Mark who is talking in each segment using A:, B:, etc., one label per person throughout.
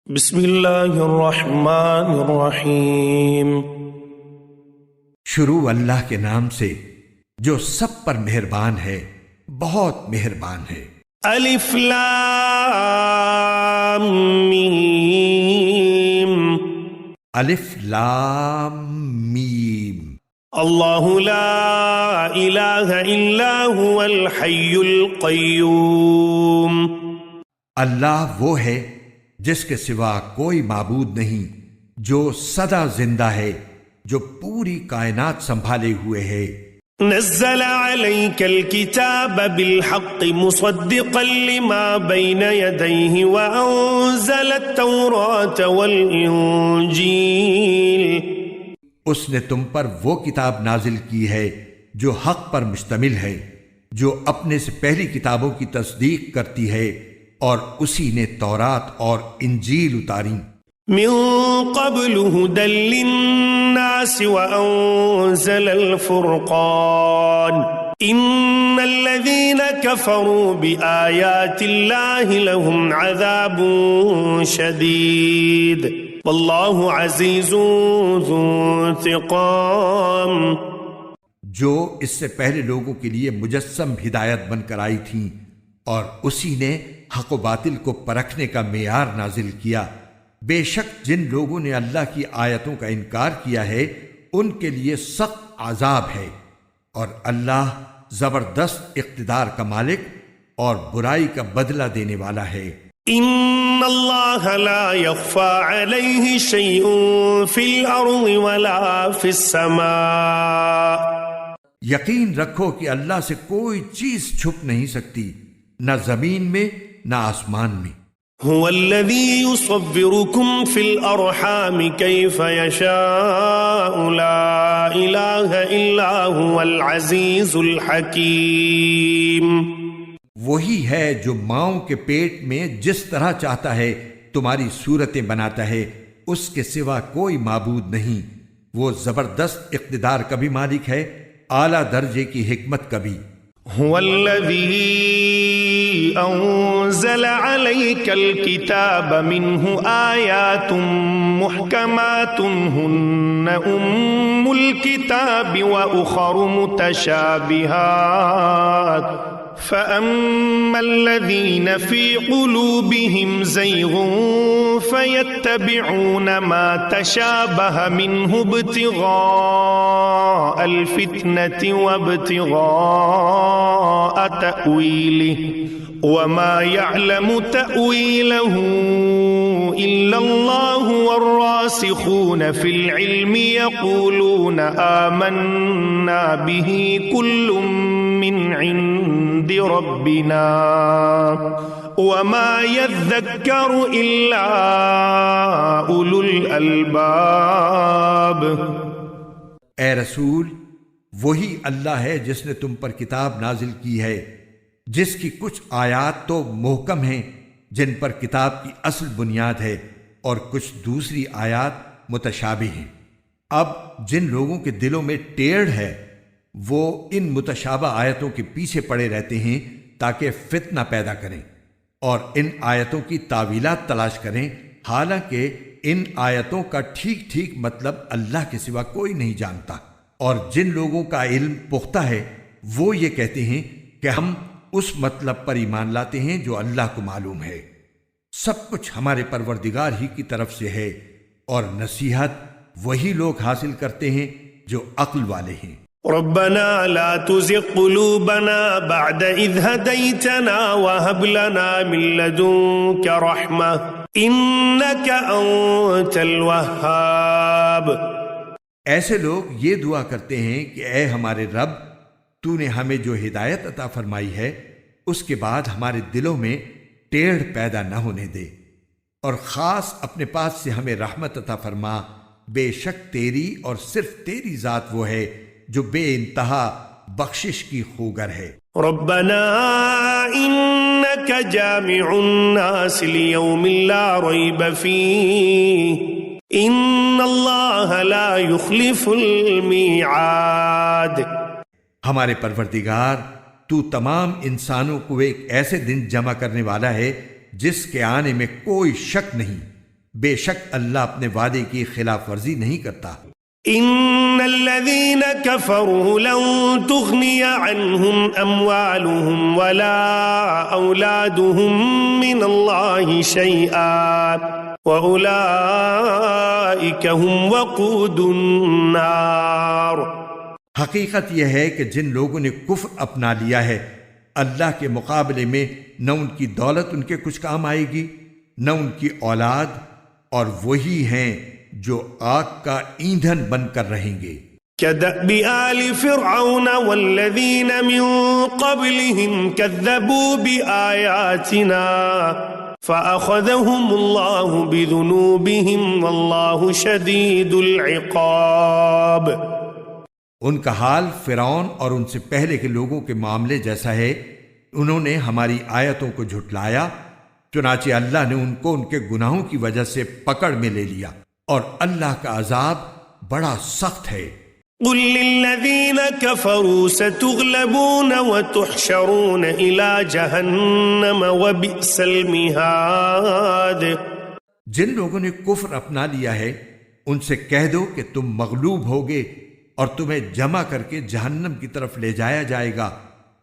A: بسم اللہ الرحمن الرحیم۔
B: شروع اللہ کے نام سے جو سب پر مہربان ہے، بہت مہربان ہے۔
A: الف لام میم۔
B: الف لام میم۔
A: اللہ لا الہ الا هو الحی القیوم۔
B: اللہ وہ ہے جس کے سوا کوئی معبود نہیں، جو سدا زندہ ہے، جو پوری کائنات سنبھالے ہوئے ہے۔
A: نزل عليك الكتاب بالحق مصدقا لما بين يديه وأنزل التوراة والإنجيل۔
B: اس نے تم پر وہ کتاب نازل کی ہے جو حق پر مشتمل ہے، جو اپنے سے پہلی کتابوں کی تصدیق کرتی ہے، اور اسی نے تورات اور انجیل اتاری۔
A: من قبل هدى للناس وأنزل الفرقان إن الذين كفروا بآيات الله لهم عذاب شديد والله عزيز ذو انتقام۔
B: جو اس سے پہلے لوگوں کے لیے مجسم ہدایت بن کر آئی تھیں، اور اسی نے حق و باطل کو پرکھنے کا معیار نازل کیا۔ بے شک جن لوگوں نے اللہ کی آیتوں کا انکار کیا ہے ان کے لیے سخت عذاب ہے، اور اللہ زبردست اقتدار کا مالک اور برائی کا بدلہ دینے والا ہے۔
A: ان اللہ لا يخفى عليه شيء في الارض ولا في السماء۔
B: یقین رکھو کہ اللہ سے کوئی چیز چھپ نہیں سکتی، نہ زمین میں نہ آسمان میں۔
A: هو الذي يصوركم في الارحام كيف يشاء لا اله الا هو العزيز الحكيم۔
B: وہی ہے جو ماؤں کے پیٹ میں جس طرح چاہتا ہے تمہاری صورتیں بناتا ہے، اس کے سوا کوئی معبود نہیں۔ وہ زبردست اقتدار کا بھی مالک ہے، اعلیٰ درجے کی حکمت کا بھی۔
A: هو الذي أنزل عليك الكتاب منه آيات محكمات هن أم الكتاب وأخر متشابهات فأما الذين في قلوبهم زيغ فيتبعون ما تشابه منه ابتغاء الفتنة وابتغاء تأويله وما يعلم تأويله إلا الله والراسخون في العلم يقولون آمنا به كل من عند ربنا وما يذكر إلا أولو الألباب۔
B: اے رسول، وہی اللہ ہے جس نے تم پر کتاب نازل کی ہے، جس کی کچھ آیات تو محکم ہیں جن پر کتاب کی اصل بنیاد ہے، اور کچھ دوسری آیات متشابہ ہیں۔ اب جن لوگوں کے دلوں میں ٹیڑھ ہے وہ ان متشابہ آیتوں کے پیچھے پڑے رہتے ہیں تاکہ فتنہ پیدا کریں اور ان آیتوں کی تاویلات تلاش کریں، حالانکہ ان آیتوں کا ٹھیک ٹھیک مطلب اللہ کے سوا کوئی نہیں جانتا۔ اور جن لوگوں کا علم پختہ ہے وہ یہ کہتے ہیں کہ ہم اس مطلب پر ایمان لاتے ہیں جو اللہ کو معلوم ہے۔ سب کچھ ہمارے پروردگار ہی کی طرف سے ہے، اور نصیحت وہی لوگ حاصل کرتے ہیں جو عقل والے ہیں۔
A: ربنا لا تزغ قلوبنا بعد إذ هديتنا وهب لنا من لدنك رحمة إنك أنت الوهاب۔
B: ایسے لوگ یہ دعا کرتے ہیں کہ اے ہمارے رب، تو نے ہمیں جو ہدایت عطا فرمائی ہے اس کے بعد ہمارے دلوں میں ٹیڑھ پیدا نہ ہونے دے، اور خاص اپنے پاس سے ہمیں رحمت عطا فرما۔ بے شک تیری اور صرف تیری ذات وہ ہے جو بے انتہا بخشش کی خوگر ہے۔
A: ربنا انك جامع الناس ليوم لا ريب فيه ان اللہ لا يخلف الميعاد۔
B: ہمارے پروردگار، تو تمام انسانوں کو ایک ایسے دن جمع کرنے والا ہے جس کے آنے میں کوئی شک نہیں، بے شک اللہ اپنے وعدے کی خلاف ورزی نہیں کرتا۔
A: ان الذين كفروا لن تغني عنهم اموالهم ولا اولادهم من الله شيئا واولئك هم وقود النار۔
B: حقیقت یہ ہے کہ جن لوگوں نے کفر اپنا لیا ہے اللہ کے مقابلے میں نہ ان کی دولت ان کے کچھ کام آئے گی نہ ان کی اولاد، اور وہی ہیں جو آگ کا ایندھن بن کر رہیں گے۔
A: كدأب آل فرعون والذين من قبلهم كذبوا بآياتنا فأخذهم الله بذنوبهم والله شديد العقاب۔
B: ان کا حال فرعون اور ان سے پہلے کے لوگوں کے معاملے جیسا ہے، انہوں نے ہماری آیتوں کو جھٹلایا، چنانچہ اللہ نے ان کو ان کے گناہوں کی وجہ سے پکڑ میں لے لیا، اور اللہ کا عذاب بڑا سخت ہے۔
A: قل للذين كفروا ستغلبون وتحشرون إلى جهنم وبئس المهاد۔
B: جن لوگوں نے کفر اپنا لیا ہے ان سے کہہ دو کہ تم مغلوب ہوگے اور تمہیں جمع کر کے جہنم کی طرف لے جایا جائے گا،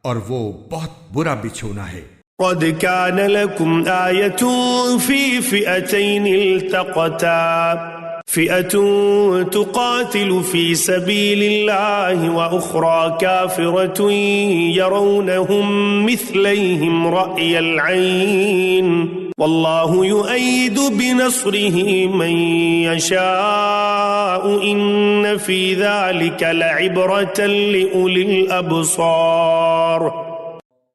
B: اور وہ بہت برا بچھونا ہے۔
A: قد كان لكم آية في فئتين التقتا فئة تقاتل في سبيل الله وأخرى كافرة يرونهم مثليهم رأي العين والله يؤيد بنصره من يشاء إن في ذلك لعبرة لأولي الأبصار۔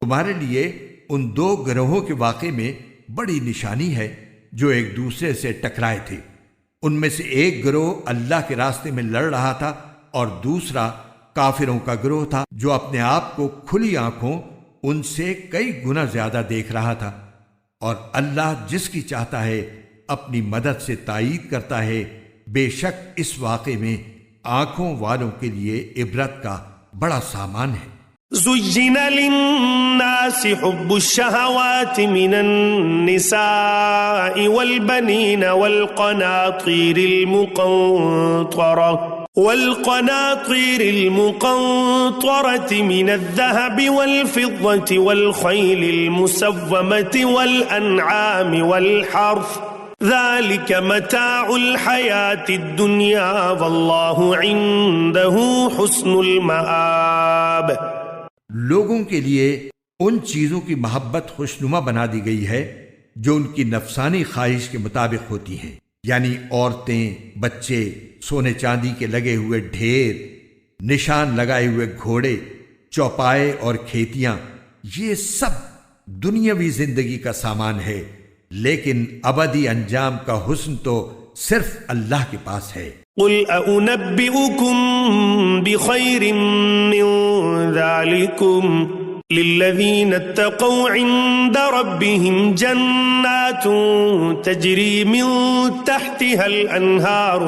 B: تمہارے لیے ان دو گروہوں کے واقعے میں بڑی نشانی ہے جو ایک دوسرے سے ٹکرائے تھے۔ ان میں سے ایک گروہ اللہ کے راستے میں لڑ رہا تھا اور دوسرا کافروں کا گروہ تھا جو اپنے آپ کو کھلی آنکھوں ان سے کئی گنا زیادہ دیکھ رہا تھا، اور اللہ جس کی چاہتا ہے اپنی مدد سے تائید کرتا ہے۔ بے شک اس واقعے میں آنکھوں والوں کے لیے عبرت کا بڑا سامان ہے۔
A: زُيِّنَ لِلنَّاسِ حُبُّ الشَّهَوَاتِ مِنَ النِّسَاءِ وَالْبَنِينَ وَالْقَنَاطِيرِ الْمُقَنطَرَةِ مِنَ الذَّهَبِ وَالْفِضَّةِ وَالْخَيْلِ الْمُسَوَّمَةِ وَالْأَنْعَامِ وَالْحَرْثِ ذَلِكَ مَتَاعُ الْحَيَاةِ الدُّنْيَا وَاللَّهُ عِندَهُ حُسْنُ الْمَآبِ۔
B: لوگوں کے لیے ان چیزوں کی محبت خوشنما بنا دی گئی ہے جو ان کی نفسانی خواہش کے مطابق ہوتی ہیں، یعنی عورتیں، بچے، سونے چاندی کے لگے ہوئے ڈھیر، نشان لگائے ہوئے گھوڑے، چوپائے اور کھیتیاں، یہ سب دنیاوی زندگی کا سامان ہے، لیکن ابدی انجام کا حسن تو صرف اللہ کے پاس ہے۔
A: قل أنبئكم بخير من ذلكم للذين اتقوا عند ربهم جنات تجري من تحتها الأنهار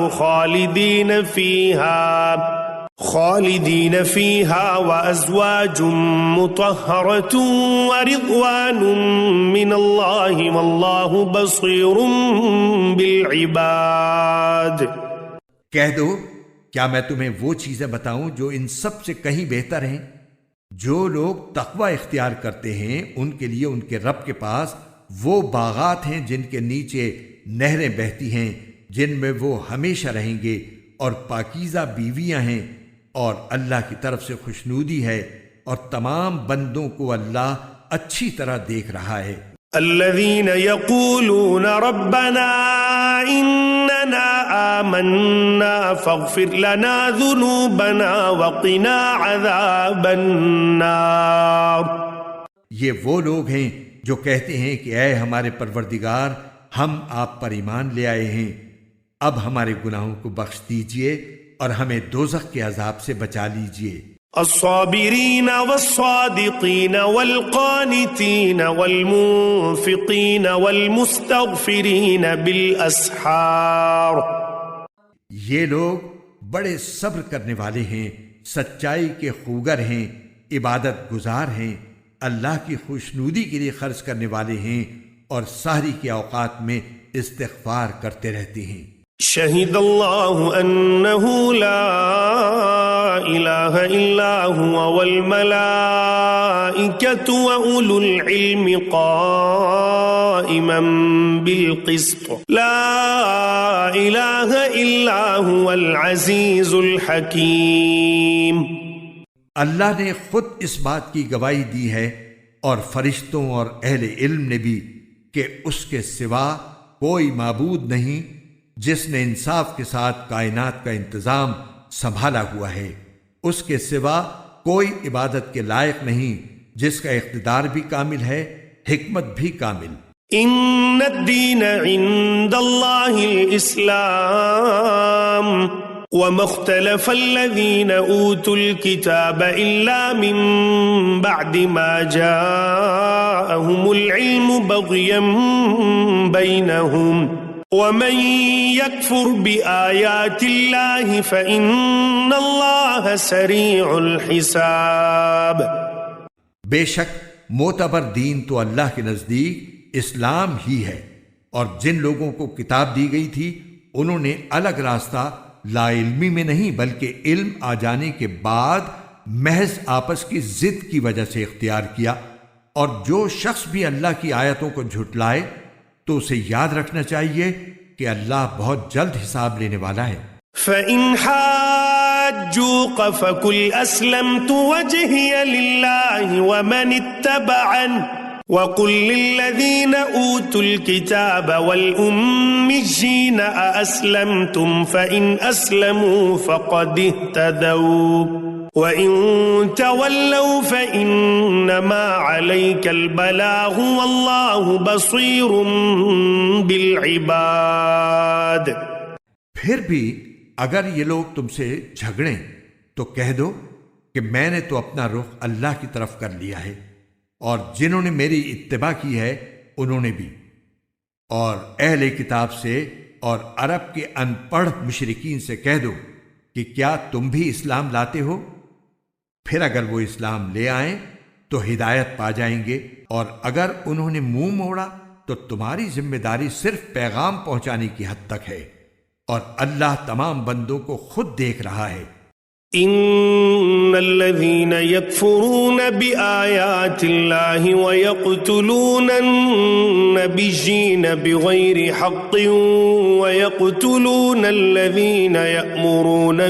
A: خالدين فيها وأزواج مطهرة ورضوان من الله والله بصير بالعباد۔
B: کہہ دو کیا میں تمہیں وہ چیزیں بتاؤں جو ان سب سے کہیں بہتر ہیں؟ جو لوگ تقوی اختیار کرتے ہیں ان کے لیے ان کے رب کے پاس وہ باغات ہیں جن کے نیچے نہریں بہتی ہیں، جن میں وہ ہمیشہ رہیں گے، اور پاکیزہ بیویاں ہیں، اور اللہ کی طرف سے خوشنودی ہے، اور تمام بندوں کو اللہ اچھی طرح دیکھ رہا ہے۔
A: الذين يقولون ربنا إننا آمنا فاغفر لنا ذنوبنا وقنا عذاب النار۔
B: یہ وہ لوگ ہیں جو کہتے ہیں کہ اے ہمارے پروردگار، ہم آپ پر ایمان لے آئے ہیں، اب ہمارے گناہوں کو بخش دیجئے اور ہمیں دوزخ کے عذاب سے بچا لیجئے۔
A: الصابرين والصادقين والقانتين والمنفقين والمستغفرين بالأسحار۔
B: یہ لوگ بڑے صبر کرنے والے ہیں، سچائی کے خوگر ہیں، عبادت گزار ہیں، اللہ کی خوشنودی کے لیے خرچ کرنے والے ہیں، اور سحری کے اوقات میں استغفار کرتے رہتے ہیں۔
A: شہد اللہ انہ لا الہ الا هو والملائکۃ واولو العلم قائما بالقسط لا الہ الا هو العزیز الحکیم۔
B: اللہ نے خود اس بات کی گواہی دی ہے اور فرشتوں اور اہل علم نے بھی کہ اس کے سوا کوئی معبود نہیں جس نے انصاف کے ساتھ کائنات کا انتظام سنبھالا ہوا ہے، اس کے سوا کوئی عبادت کے لائق نہیں جس کا اقتدار بھی کامل ہے، حکمت بھی کامل۔
A: ان الدین عند اللہ الاسلام وما اختلف الذين اوتوا الكتاب الا من بعد ما جاءهم العلم بغيا بينهم ومن يكفر بآيات الله فإن الله سريع الحساب۔
B: بے شک معتبر دین تو اللہ کے نزدیک اسلام ہی ہے، اور جن لوگوں کو کتاب دی گئی تھی انہوں نے الگ راستہ لا علمی میں نہیں بلکہ علم آ جانے کے بعد محض آپس کی ضد کی وجہ سے اختیار کیا، اور جو شخص بھی اللہ کی آیتوں کو جھٹلائے تو اسے یاد رکھنا چاہیے کہ اللہ بہت جلد حساب لینے والا ہے۔
A: فَإِنْ حَاجُّوكَ فَقُلْ أَسْلَمْتُ وَجْهِيَ لِلَّهِ وَمَنِ اتَّبَعَنِ وَقُلْ لِلَّذِينَ أُوتُوا الْكِتَابَ وَالْأُمِّيِّينَ أَأَسْلَمْتُمْ فَإِنْ أَسْلَمُوا فَقَدِ اهْتَدَوْا وَإِن تَوَلَّوْا فَإِنَّمَا عَلَيْكَ الْبَلَاغُ وَاللَّهُ بَصِيرٌ بِالْعِبَادِ۔
B: پھر بھی اگر یہ لوگ تم سے جھگڑیں تو کہہ دو کہ میں نے تو اپنا رخ اللہ کی طرف کر لیا ہے، اور جنہوں نے میری اتباع کی ہے انہوں نے بھی، اور اہل کتاب سے اور عرب کے ان پڑھ مشرکین سے کہہ دو کہ کیا تم بھی اسلام لاتے ہو؟ پھر اگر وہ اسلام لے آئیں تو ہدایت پا جائیں گے، اور اگر انہوں نے منہ موڑا تو تمہاری ذمہ داری صرف پیغام پہنچانے کی حد تک ہے، اور اللہ تمام بندوں کو خود دیکھ رہا ہے۔
A: ان الذين يكفرون بآيات الله ويقتلون النبيين بغير حق ويقتلون الذين يأمرون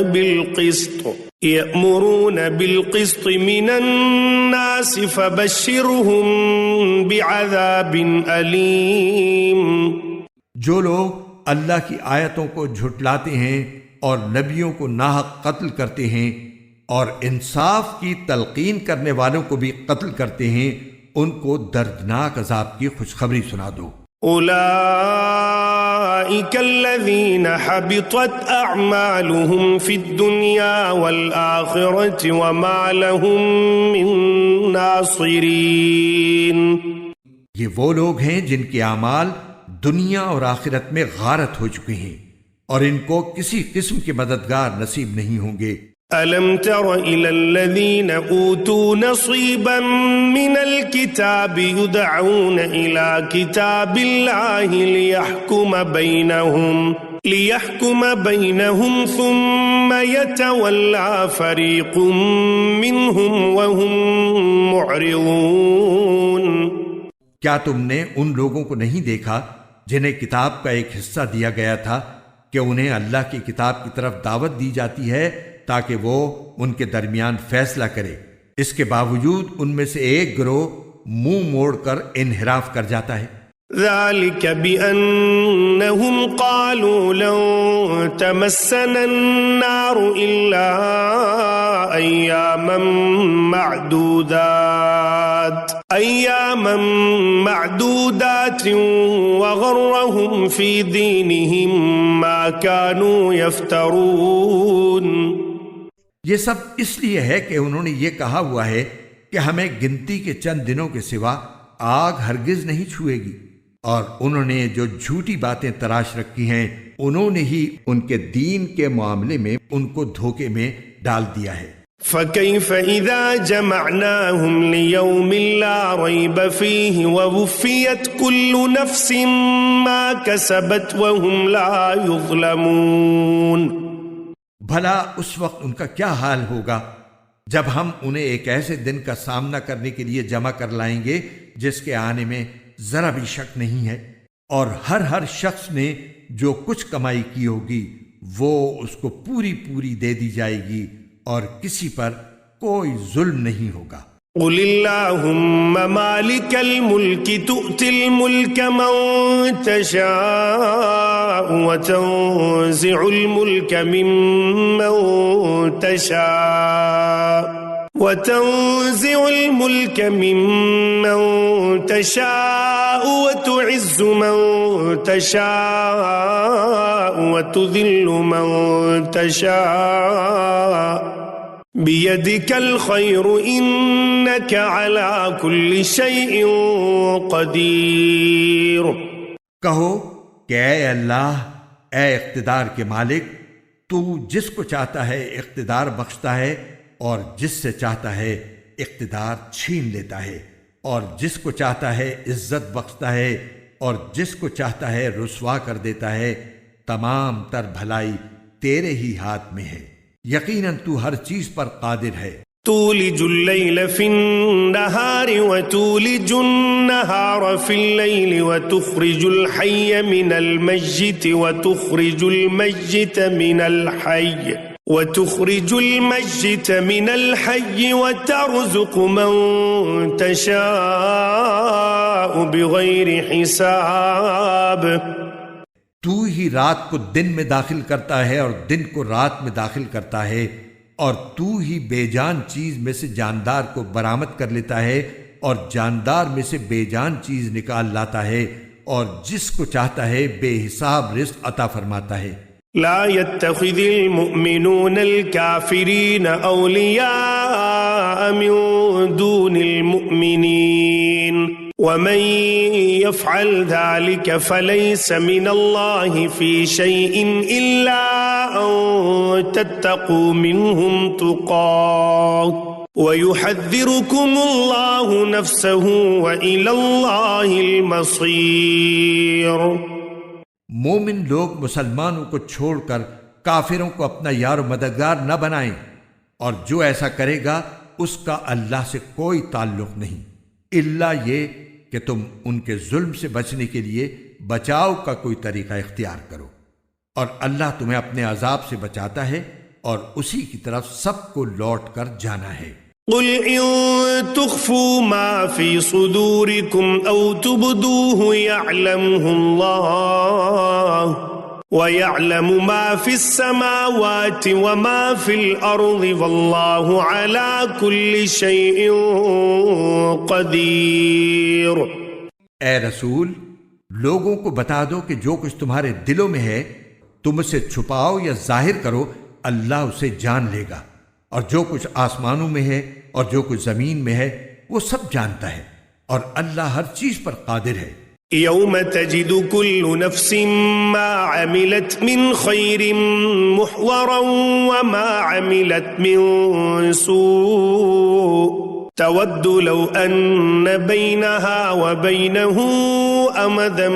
A: بالقسط من الناس فبشرهم بعذاب أليم۔
B: جو لوگ اللہ کی آیتوں کو جھٹلاتے ہیں اور نبیوں کو ناحق قتل کرتے ہیں اور انصاف کی تلقین کرنے والوں کو بھی قتل کرتے ہیں، ان کو دردناک عذاب کی خوشخبری سنا دو۔
A: اولئک الذین حبطت اعمالهم فی الدنیا والآخرة وما لهم من ناصرین۔
B: یہ وہ لوگ ہیں جن کے اعمال دنیا اور آخرت میں غارت ہو چکے ہیں، اور ان کو کسی قسم کے مددگار نصیب نہیں ہوں گے۔
A: أَلَمْ تَرَ إِلَى الَّذِينَ أُوتُوا نَصِيبًا مِنَ الْكِتَابِ يُدْعَوْنَ إِلَى كِتَابِ اللَّهِ لِيَحْكُمَ بَيْنَهُمْ ثُمَّ يَتَوَلَّى فَرِيقٌ مِّنْهُمْ وَهُمْ مُعْرِضُونَ۔
B: کیا تم نے ان لوگوں کو نہیں دیکھا جنہیں کتاب کا ایک حصہ دیا گیا تھا کہ انہیں اللہ کی کتاب کی طرف دعوت دی جاتی ہے تاکہ وہ ان کے درمیان فیصلہ کرے، اس کے باوجود ان میں سے ایک گروہ منہ موڑ کر انحراف کر جاتا ہے۔
A: ذلك بأنهم قالوا لن تمسنا النار إلا أياما معدودات وغرهم في دينهم ما كانوا يفترون۔
B: یہ سب اس لیے ہے کہ انہوں نے یہ کہا ہوا ہے کہ ہمیں گنتی کے چند دنوں کے سوا آگ ہرگز نہیں چھوئے گی، اور انہوں نے جو جھوٹی باتیں تراش رکھی ہیں انہوں نے ہی ان کے دین کے معاملے میں ان کو دھوکے میں ڈال دیا ہے۔
A: فكيف إذا جمعناهم ليوم لا ريب فيه ووفيت كل نفس ما كسبت وهم لا يظلمون۔
B: بھلا اس وقت ان کا کیا حال ہوگا جب ہم انہیں ایک ایسے دن کا سامنا کرنے کے لیے جمع کر لائیں گے جس کے آنے میں ذرا بھی شک نہیں ہے، اور ہر شخص نے جو کچھ کمائی کی ہوگی وہ اس کو پوری پوری دے دی جائے گی، اور کسی پر کوئی ظلم نہیں ہوگا۔
A: قل اللهم مالك الملك تؤتي الملك من تشاء وتنزع الملك ممن تشاء وتعز من تشاء وتذل من تشاء بيدك الخير إنك على كل شيء قدير۔
B: کہو کہ اے اللہ، اے اقتدار کے مالک، تو جس کو چاہتا ہے اقتدار بخشتا ہے اور جس سے چاہتا ہے اقتدار چھین لیتا ہے، اور جس کو چاہتا ہے عزت بخشتا ہے اور جس کو چاہتا ہے رسوا کر دیتا ہے۔ تمام تر بھلائی تیرے ہی ہاتھ میں ہے، یقیناً تو ہر چیز پر قادر ہے۔
A: تولج الليل في النهار وتولج النهار في الليل وتخرج الحي من الميت وتخرج الميت من الحي وترزق من تشاء بغير حساب۔
B: تو ہی رات کو دن میں داخل کرتا ہے اور دن کو رات میں داخل کرتا ہے، اور تو ہی بے جان چیز میں سے جاندار کو برآمد کر لیتا ہے اور جاندار میں سے بے جان چیز نکال لاتا ہے، اور جس کو چاہتا ہے بے حساب رزق عطا فرماتا ہے۔
A: لا يتخذ المؤمنون الكافرين أولياء من دون المؤمنين ومن يفعل ذلك فليس من الله في شيء إلا أن تتقوا منهم تقاه ويحذركم الله نفسه وإلى الله المصير۔
B: مومن لوگ مسلمانوں کو چھوڑ کر کافروں کو اپنا یار و مددگار نہ بنائیں، اور جو ایسا کرے گا اس کا اللہ سے کوئی تعلق نہیں، الا یہ کہ تم ان کے ظلم سے بچنے کے لیے بچاؤ کا کوئی طریقہ اختیار کرو، اور اللہ تمہیں اپنے عذاب سے بچاتا ہے اور اسی کی طرف سب کو لوٹ کر جانا ہے۔
A: قل إن تخفوا ما في صدوركم أو تبدوه يعلمه الله ويعلم ما في السماوات وما في الأرض والله على كل شيء قدير۔
B: اے رسول، لوگوں کو بتا دو کہ جو کچھ تمہارے دلوں میں ہے تم اسے چھپاؤ یا ظاہر کرو، اللہ اسے جان لے گا، اور جو کچھ آسمانوں میں ہے اور جو کچھ زمین میں ہے وہ سب جانتا ہے، اور اللہ ہر چیز پر قادر ہے۔
A: يوم تجد كل نفس ما عملت من خير محضرا وما عملت من سوء تود لو أن بينها وبينه أمدا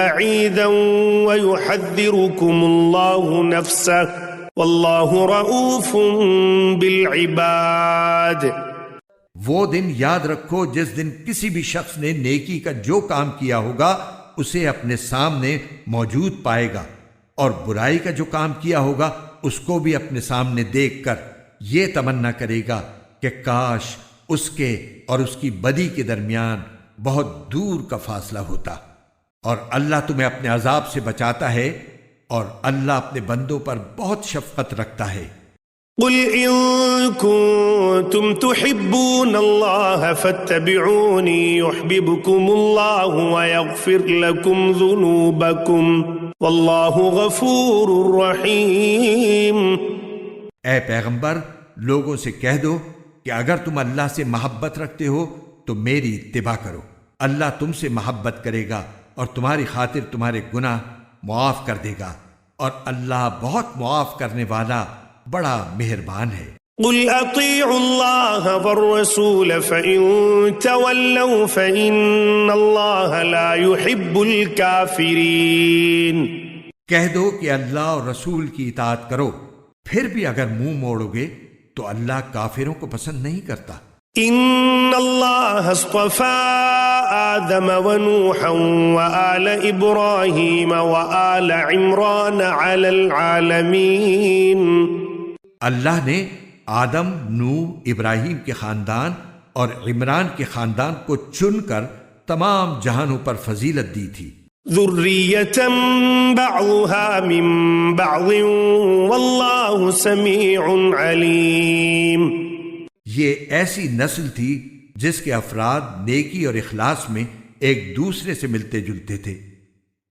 A: بعيدا ويحذركم الله نفسه واللہ رؤوف بالعباد۔
B: وہ دن یاد رکھو جس دن کسی بھی شخص نے نیکی کا جو کام کیا ہوگا اسے اپنے سامنے موجود پائے گا، اور برائی کا جو کام کیا ہوگا اس کو بھی اپنے سامنے دیکھ کر یہ تمنا کرے گا کہ کاش اس کے اور اس کی بدی کے درمیان بہت دور کا فاصلہ ہوتا۔ اور اللہ تمہیں اپنے عذاب سے بچاتا ہے، اور اللہ اپنے بندوں پر بہت شفقت رکھتا ہے۔
A: قل إن كنتم تحبون الله فاتبعوني يحببكم الله ويغفر لكم ذنوبكم والله غفور رحيم۔
B: اے پیغمبر، لوگوں سے کہہ دو کہ اگر تم اللہ سے محبت رکھتے ہو تو میری اتباع کرو، اللہ تم سے محبت کرے گا اور تمہاری خاطر تمہارے گناہ معاف کر دے گا، اور اللہ بہت معاف کرنے والا بڑا مہربان ہے۔
A: قل اطیعوا اللہ والرسول فإن تولوا فإن اللہ لا يحب الكافرین۔
B: کہہ دو کہ اللہ اور رسول کی اطاعت کرو، پھر بھی اگر منہ موڑو گے تو اللہ کافروں کو پسند نہیں کرتا۔
A: ان اللہ اصطفى آدم ونوحا وآل ابراہیم وآل عمران علی العالمین۔
B: اللہ نے آدم، نوح، ابراہیم کے خاندان اور عمران کے خاندان کو چن کر تمام جہانوں پر فضیلت دی تھی۔
A: ذریۃ بعضها من بعض واللہ سمیع علیم۔
B: یہ ایسی نسل تھی جس کے افراد نیکی اور اخلاص میں ایک دوسرے سے ملتے جلتے تھے،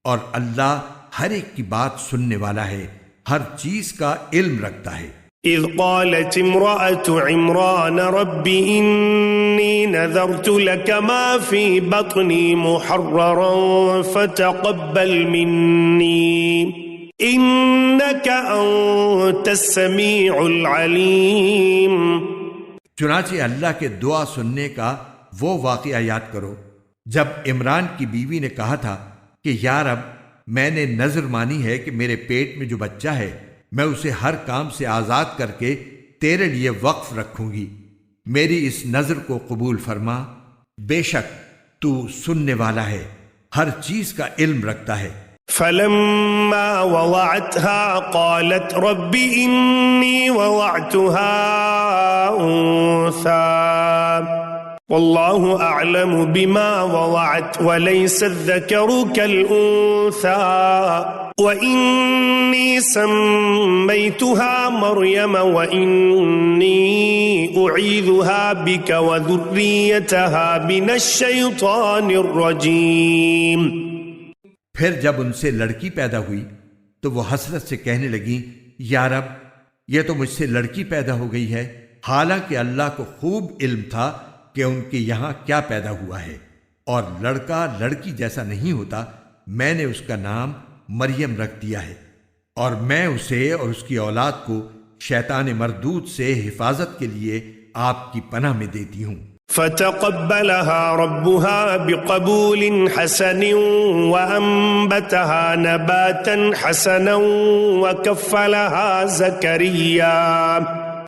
B: اور اللہ ہر ایک کی بات سننے والا ہے، ہر چیز کا علم رکھتا ہے۔
A: اذ قالت امرأة عمران رب انی نذرت لك ما في بطني محررا فتقبل مني انك انت السميع العليم۔
B: چنانچہ اللہ کے دعا سننے کا وہ واقعہ یاد کرو جب عمران کی بیوی نے کہا تھا کہ یا رب، میں نے نذر مانی ہے کہ میرے پیٹ میں جو بچہ ہے میں اسے ہر کام سے آزاد کر کے تیرے لیے وقف رکھوں گی، میری اس نذر کو قبول فرما، بے شک تو سننے والا ہے، ہر چیز کا علم رکھتا ہے۔
A: فلما وضعتها قالت رب إني وضعتها أنثى والله أعلم بما وضعت وليس الذكر كالأنثى وإني سميتها مريم وإني أعيذها بك وذريتها من الشيطان الرجيم۔
B: پھر جب ان سے لڑکی پیدا ہوئی تو وہ حسرت سے کہنے لگیں، یا رب، یہ تو مجھ سے لڑکی پیدا ہو گئی ہے، حالانکہ اللہ کو خوب علم تھا کہ ان کے یہاں کیا پیدا ہوا ہے، اور لڑکا لڑکی جیسا نہیں ہوتا، میں نے اس کا نام مریم رکھ دیا ہے، اور میں اسے اور اس کی اولاد کو شیطان مردود سے حفاظت کے لیے آپ کی پناہ میں دیتی ہوں۔
A: فتقبلها ربها بقبول حسن وأنبتها نباتا حسنا وكفلها زكريا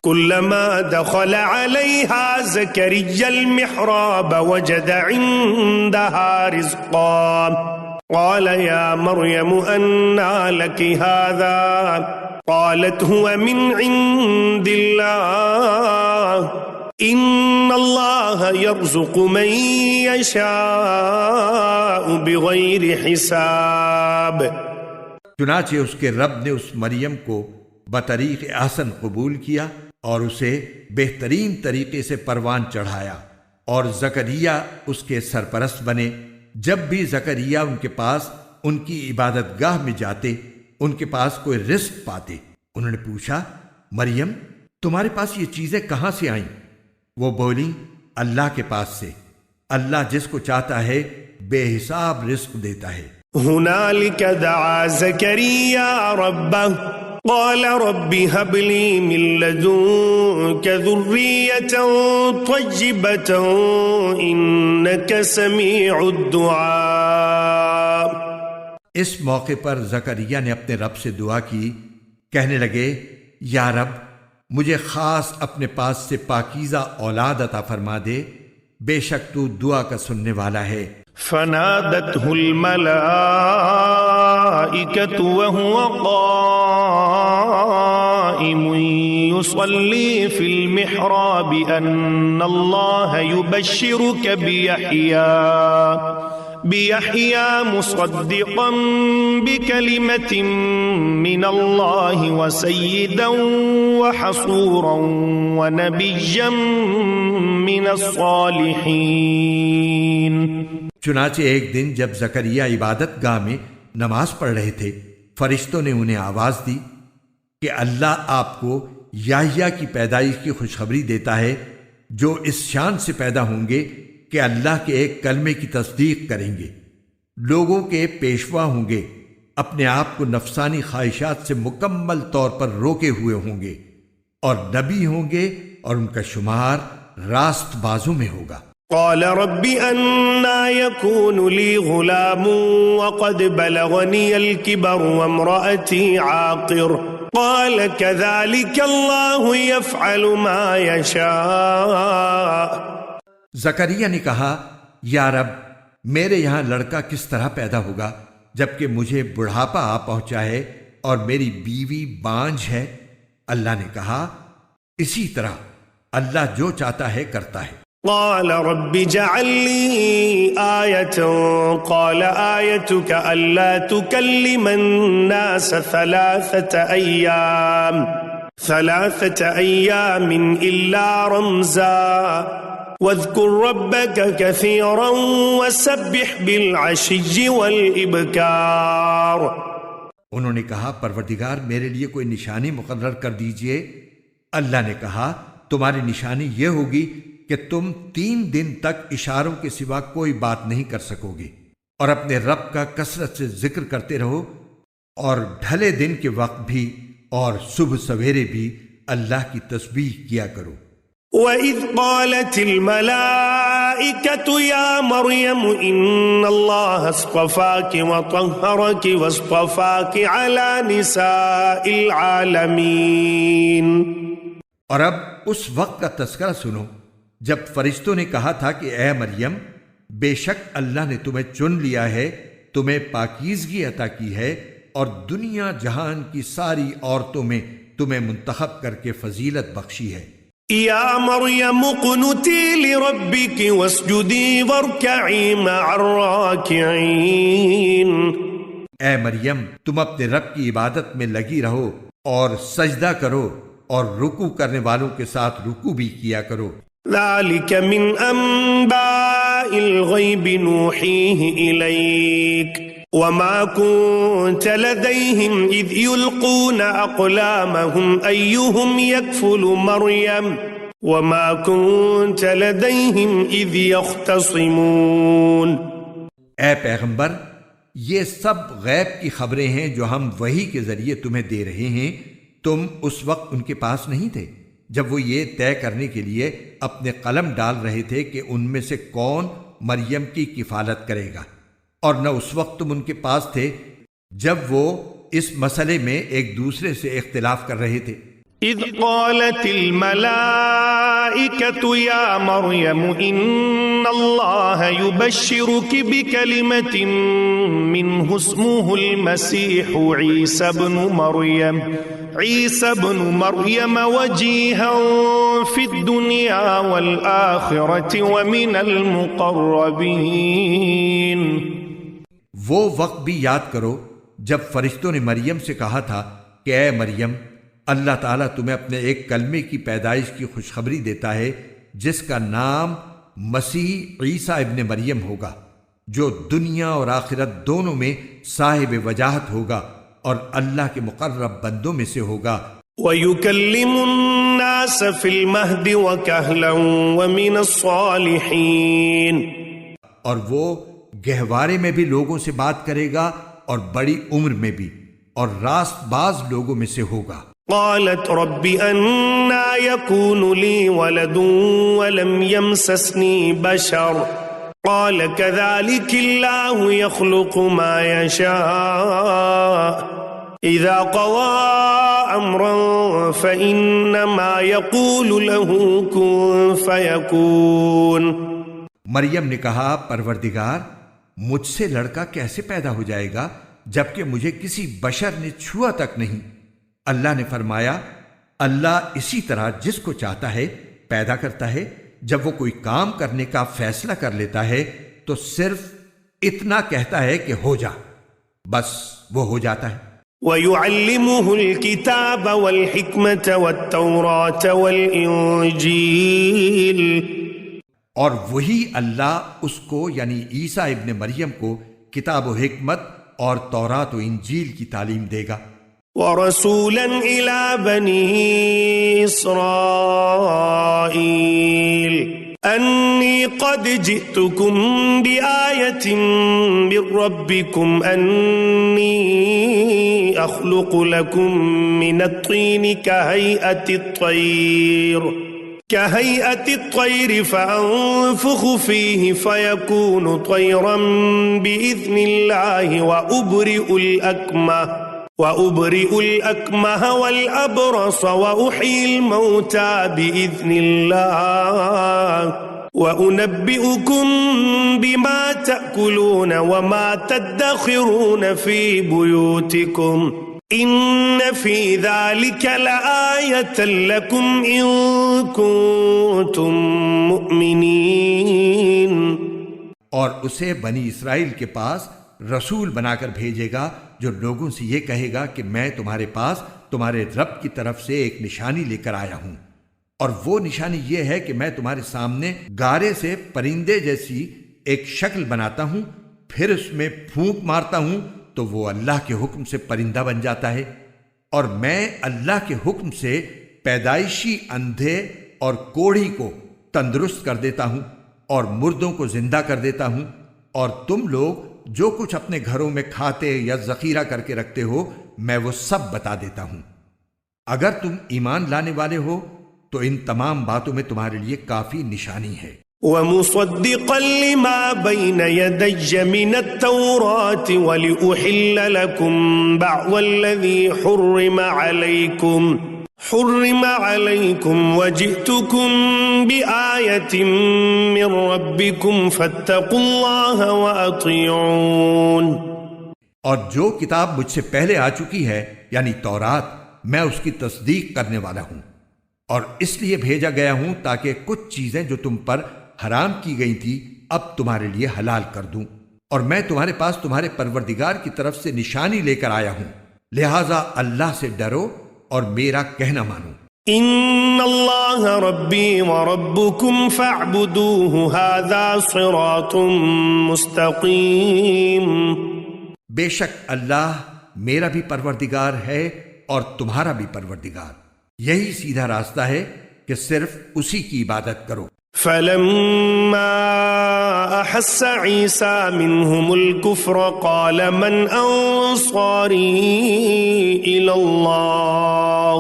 A: كلما دخل عليها زكريا المحراب وجد عندها رزقا قال يا مريم أنى لك هذا قالت هو من عند الله ان اللہ یرزق من یشاء بغیر حساب۔
B: چنانچہ اس کے رب نے اس مریم کو بطریق احسن قبول کیا اور اسے بہترین طریقے سے پروان چڑھایا، اور زکریا اس کے سرپرست بنے۔ جب بھی زکریا ان کے پاس ان کی عبادت گاہ میں جاتے، ان کے پاس کوئی رزق پاتے۔ انہوں نے پوچھا، مریم، تمہارے پاس یہ چیزیں کہاں سے آئیں؟ وہ بولی، اللہ کے پاس سے، اللہ جس کو چاہتا ہے بے حساب رزق دیتا ہے۔
A: هنالك دعا زكريا ربه قال رب هب لي من لدنك ذرية طيبة إنك سميع الدعاء۔
B: اس موقع پر زکریا نے اپنے رب سے دعا کی، کہنے لگے، یا رب، مجھے خاص اپنے پاس سے پاکیزہ اولاد عطا فرما دے، بے شک تو دعا کا سننے والا ہے۔
A: فنادته الملائكة وهو قائم يصلي في المحراب أن الله يبشرك بيحيى مصدقا بكلمة من الله وسيدا وحصورا ونبيا من الصالحين۔
B: چنانچہ ایک دن جب زکریا عبادت گاہ میں نماز پڑھ رہے تھے، فرشتوں نے انہیں آواز دی کہ اللہ آپ کو یحییٰ کی پیدائش کی خوشخبری دیتا ہے، جو اس شان سے پیدا ہوں گے کہ اللہ کے ایک کلمے کی تصدیق کریں گے، لوگوں کے پیشوا ہوں گے، اپنے آپ کو نفسانی خواہشات سے مکمل طور پر روکے ہوئے ہوں گے، اور نبی ہوں گے اور ان کا شمار راست بازوں میں ہوگا۔
A: قال رب أنا يكون لي غلام وقد بلغني الكبر وامرأتي عاقر قال كذلك الله يفعل ما يشاء۔
B: زکریا نے کہا یا رب میرے یہاں لڑکا کس طرح پیدا ہوگا جبکہ مجھے بڑھاپا آ پہنچا ہے اور میری بیوی بانجھ ہے؟ اللہ نے کہا اسی طرح اللہ جو چاہتا ہے کرتا ہے۔
A: قال رب اجعل لي آية قال آيتك ألا تكلم الناس ثلاثة أيام إلا رمزا واذكر ربك كثيرا وسبح بالعشي والإبكار۔
B: انہوں نے کہا پروردگار میرے لیے کوئی نشانی مقرر کر دیجئے۔ اللہ نے کہا تمہاری نشانی یہ ہوگی کہ تم 3 دن تک اشاروں کے سوا کوئی بات نہیں کر سکو گے، اور اپنے رب کا کثرت سے ذکر کرتے رہو، اور ڈھلے دن کے وقت بھی اور صبح سویرے بھی اللہ کی تسبیح کیا کرو۔
A: وَإِذْ قَالَتِ الْمَلَائِكَةُ يَا مَرْيَمُ إِنَّ اللَّهَ اصْطَفَاكِ وَطَهَّرَكِ وَاصْطَفَاكِ عَلَى نِسَاءِ الْعَالَمِينَ۔
B: اور اب اس وقت کا تذکرہ سنو جب فرشتوں نے کہا تھا کہ اے مریم بے شک اللہ نے تمہیں چن لیا ہے، تمہیں پاکیزگی عطا کی ہے اور دنیا جہان کی ساری عورتوں میں تمہیں منتخب کر کے فضیلت بخشی ہے۔
A: یا مریم اقنتی لربک واسجدی وارکعی مع الراکعین۔
B: اے مریم تم اپنے رب کی عبادت میں لگی رہو اور سجدہ کرو اور رکوع کرنے والوں کے ساتھ رکوع بھی کیا کرو۔
A: ذلك من انباء الغیب نوحیہ الیک وما كنت لديهم اذ يلقون اقلامهم ايهم يكفل مريم وما كنت لديهم اذ يختصمون۔
B: اے پیغمبر یہ سب غیب کی خبریں ہیں جو ہم وحی کے ذریعے تمہیں دے رہے ہیں، تم اس وقت ان کے پاس نہیں تھے جب وہ یہ طے کرنے کے لیے اپنے قلم ڈال رہے تھے کہ ان میں سے کون مریم کی کفالت کرے گا، اور نہ اس وقت تم ان کے پاس تھے جب وہ اس مسئلے میں ایک دوسرے سے اختلاف کر رہے تھے۔
A: اذ قالت الملائکة یا مریم ان اللہ یبشرک بکلمة منہ اسمہ المسیح عیسی ابن مریم وجیہا فی الدنیا والآخرة ومن المقربین۔
B: وہ وقت بھی یاد کرو جب فرشتوں نے مریم سے کہا تھا کہ اے مریم اللہ تعالیٰ تمہیں اپنے ایک کلمے کی پیدائش کی خوشخبری دیتا ہے جس کا نام مسیح عیسیٰ ابن مریم ہوگا، جو دنیا اور آخرت دونوں میں صاحب وجاہت ہوگا اور اللہ کے مقرب بندوں میں سے ہوگا۔
A: وَيُكَلِّمُ النَّاسَ فِي الْمَهْدِ وَكَهْلًا وَمِنَ الصَّالِحِينَ۔
B: اور وہ گہوارے میں بھی لوگوں سے بات کرے گا اور بڑی عمر میں بھی، اور راست باز لوگوں میں سے ہوگا۔
A: قالت رب أنا يكون لي ولد ولم يمسسني بشر قال كذلك الله يخلق ما يشاء إذا قضى أمرا فإنما يقول له كن فيكون۔
B: مریم نے کہا پروردگار مجھ سے لڑکا کیسے پیدا ہو جائے گا جبکہ مجھے کسی بشر نے چھوا تک نہیں؟ اللہ نے فرمایا اللہ اسی طرح جس کو چاہتا ہے پیدا کرتا ہے، جب وہ کوئی کام کرنے کا فیصلہ کر لیتا ہے تو صرف اتنا کہتا ہے کہ ہو جا، بس وہ ہو جاتا ہے۔
A: وَيُعَلِّمُهُ الْكِتَابَ وَالْحِكْمَةَ وَالتَّوْرَاةَ وَالْإِنْجِيلَ۔
B: اور وہی اللہ اس کو یعنی عیسیٰ ابن مریم کو کتاب و حکمت اور تورات و انجیل کی تعلیم دے گا۔
A: وَرَسُولًا إِلَى بَنِي إِسْرَائِيلَ أَنِّي قَدْ جِئْتُكُمْ بِآيَةٍ مِّن رَّبِّكُمْ أَنِّي أخلق لكم من الطين كهيئة الطير فأنفخ فيه فيكون طيرا بإذن الله وأبرئ الأكمه والأبرص وأحيي الموتى بإذن الله وأنبئكم بما تأكلون وما تدخرون في بيوتكم إن في ذلك لآية لكم إن كنتم مؤمنين۔
B: اور اسے بنی اسرائیل کے پاس رسول بنا کر بھیجے گا جو لوگوں سے یہ کہے گا کہ میں تمہارے پاس تمہارے رب کی طرف سے ایک نشانی لے کر آیا ہوں، اور وہ نشانی یہ ہے کہ میں تمہارے سامنے گارے سے پرندے جیسی ایک شکل بناتا ہوں، پھر اس میں پھونک مارتا ہوں تو وہ اللہ کے حکم سے پرندہ بن جاتا ہے، اور میں اللہ کے حکم سے پیدائشی اندھے اور کوڑھی کو تندرست کر دیتا ہوں اور مردوں کو زندہ کر دیتا ہوں، اور تم لوگ جو کچھ اپنے گھروں میں کھاتے یا ذخیرہ کر کے رکھتے ہو میں وہ سب بتا دیتا ہوں۔ اگر تم ایمان لانے والے ہو تو ان تمام باتوں میں تمہارے لیے کافی نشانی ہے۔
A: ومصدقا لما بين يدي من التوراة ولأحل لكم بعض الذي حرم عليكم وجئتكم بآية من ربكم فاتقوا الله وأطيعون۔
B: اور جو کتاب مجھ سے پہلے آ چکی ہے یعنی تورات، میں اس کی تصدیق کرنے والا ہوں، اور اس لیے بھیجا گیا ہوں تاکہ کچھ چیزیں جو تم پر حرام کی گئی تھی اب تمہارے لیے حلال کر دوں، اور میں تمہارے پاس تمہارے پروردگار کی طرف سے نشانی لے کر آیا ہوں، لہٰذا اللہ سے ڈرو اور میرا کہنا مانو۔
A: ان اللہ ربی وربکم فاعبدوہ ھذا صراط مستقیم۔
B: بے شک اللہ میرا بھی پروردگار ہے اور تمہارا بھی پروردگار، یہی سیدھا راستہ ہے کہ صرف اسی کی عبادت کرو۔
A: فلما احس عیسیٰ منہم الکفر قال من انصاری الی اللہ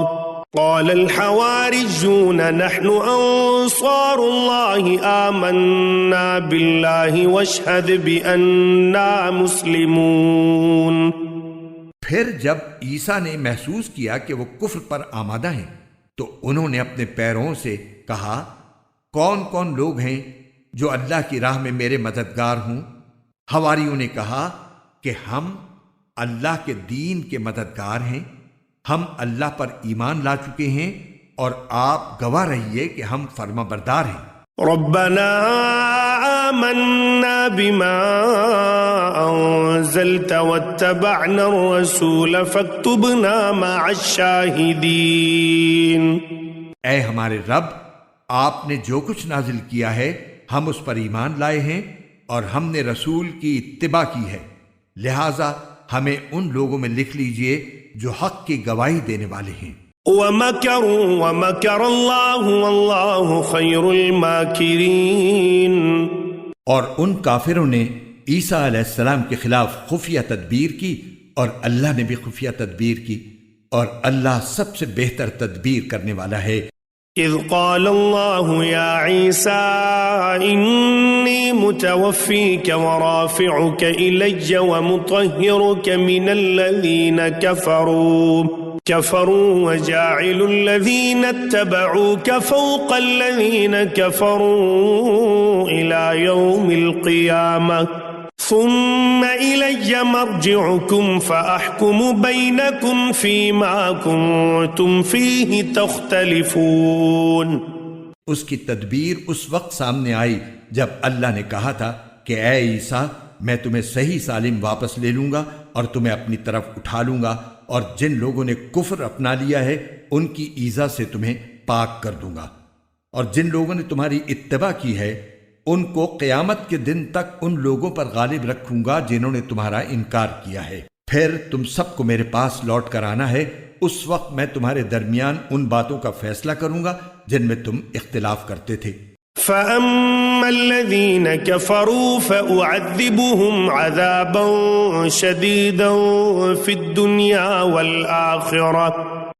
A: قال الحواریون نحن انصار اللہ آمنا باللہ واشہد بأننا مسلمون۔
B: پھر جب عیسیٰ نے محسوس کیا کہ وہ کفر پر آمادہ ہیں تو انہوں نے اپنے پیروں سے کہا، کون کون لوگ ہیں جو اللہ کی راہ میں میرے مددگار ہوں؟ حواریوں نے کہا کہ ہم اللہ کے دین کے مددگار ہیں، ہم اللہ پر ایمان لا چکے ہیں اور آپ گواہ رہیے کہ ہم فرما بردار ہیں۔
A: ربنا آمنا بما انزلت واتبعنا الرسول فاکتبنا مع الشاہدین۔
B: اے ہمارے رب، آپ نے جو کچھ نازل کیا ہے ہم اس پر ایمان لائے ہیں اور ہم نے رسول کی اتباع کی ہے، لہٰذا ہمیں ان لوگوں میں لکھ لیجئے جو حق کی گواہی دینے والے ہیں۔
A: وَمَكَرُوا وَمَكَرَ اللَّهُ وَاللَّهُ خَيْرُ الْمَاكِرِينَ۔
B: اور ان کافروں نے عیسیٰ علیہ السلام کے خلاف خفیہ تدبیر کی اور اللہ نے بھی خفیہ تدبیر کی، اور اللہ سب سے بہتر تدبیر کرنے والا ہے۔
A: اذ قال اللہ یا عیسیٰ انی متوفیک ورافعک الی ومطہرک من الذین كفروا وجاعل الذين اتبعوك فوق الذين كفروا إلى يوم القيامة ثم إلي مرجعكم فأحكم بينكم فيما كنتم فيه تختلفون۔
B: اس کی تدبیر اس وقت سامنے آئی جب اللہ نے کہا تھا کہ اے عیسیٰ، میں تمہیں صحیح سالم واپس لے لوں گا اور تمہیں اپنی طرف اٹھا لوں گا، اور جن لوگوں نے کفر اپنا لیا ہے ان کی ایذا سے تمہیں پاک کر دوں گا، اور جن لوگوں نے تمہاری اتباع کی ہے ان کو قیامت کے دن تک ان لوگوں پر غالب رکھوں گا جنہوں نے تمہارا انکار کیا ہے۔ پھر تم سب کو میرے پاس لوٹ کر آنا ہے، اس وقت میں تمہارے درمیان ان باتوں کا فیصلہ کروں گا جن میں تم اختلاف کرتے تھے۔
A: فَأَمَّا الذين كفروا فأعذبهم عذابا شديدا في الدنيا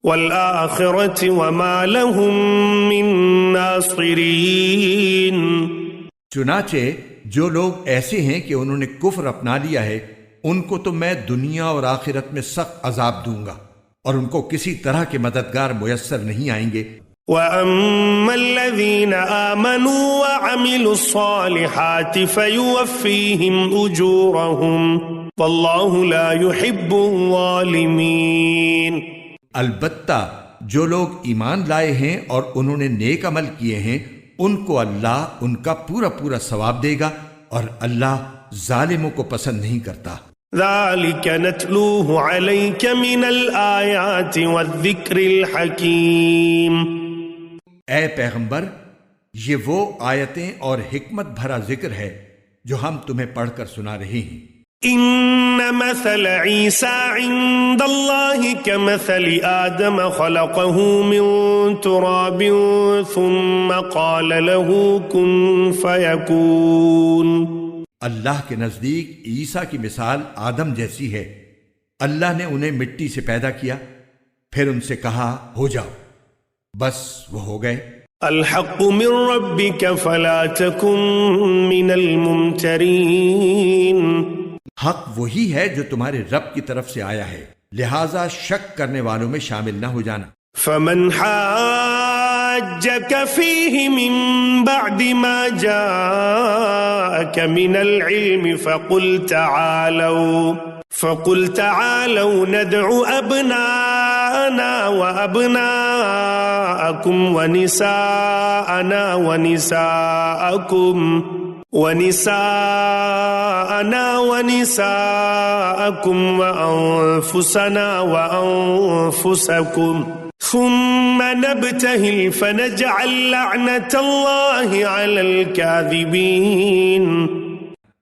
A: والآخرة وما لهم من ناصرين.
B: چنانچہ جو لوگ ایسے ہیں کہ انہوں نے کفر اپنا لیا ہے ان کو تو میں دنیا اور آخرت میں سخت عذاب دوں گا اور ان کو کسی طرح کے مددگار میسر نہیں آئیں گے.
A: وَأَمَّا الَّذِينَ آمَنُوا وَعَمِلُوا الصَّالِحَاتِ فَيُوَفِّيهِمْ أُجُورَهُمْ وَاللَّهُ لَا يُحِبُّ الظَّالِمِينَ.
B: البتہ جو لوگ ایمان لائے ہیں اور انہوں نے نیک عمل کیے ہیں ان کو اللہ ان کا پورا پورا ثواب دے گا اور اللہ ظالموں کو پسند نہیں کرتا.
A: ذَلِكَ نَتْلُوهُ عَلَيْكَ مِنَ الْآيَاتِ وَالذِّكْرِ الْحَكِيمِ.
B: اے پیغمبر یہ وہ آیتیں اور حکمت بھرا ذکر ہے جو ہم تمہیں پڑھ کر سنا رہے ہیں.
A: إن مثل عيسى عند الله كمثل آدم خلقه من تراب ثم قال له كن فيكون.
B: اللہ کے نزدیک عیسیٰ کی مثال آدم جیسی ہے. اللہ نے انہیں مٹی سے پیدا کیا پھر ان سے کہا ہو جاؤ، بس وہ ہو گئے.
A: الحق من ربك فلا تكن من الممترين.
B: حق وہی ہے جو تمہارے رب کی طرف سے آیا ہے، لہذا شک کرنے والوں میں شامل نہ ہو جانا.
A: فمن حاجك فيه من بعد ما جاءك من العلم فقل تعالوا ندع أبناءنا وأبناءكم ونساءنا ونساءكم وأنفسنا وأنفسكم ثم نبتهل فنجعل لعنة الله على الكاذبين.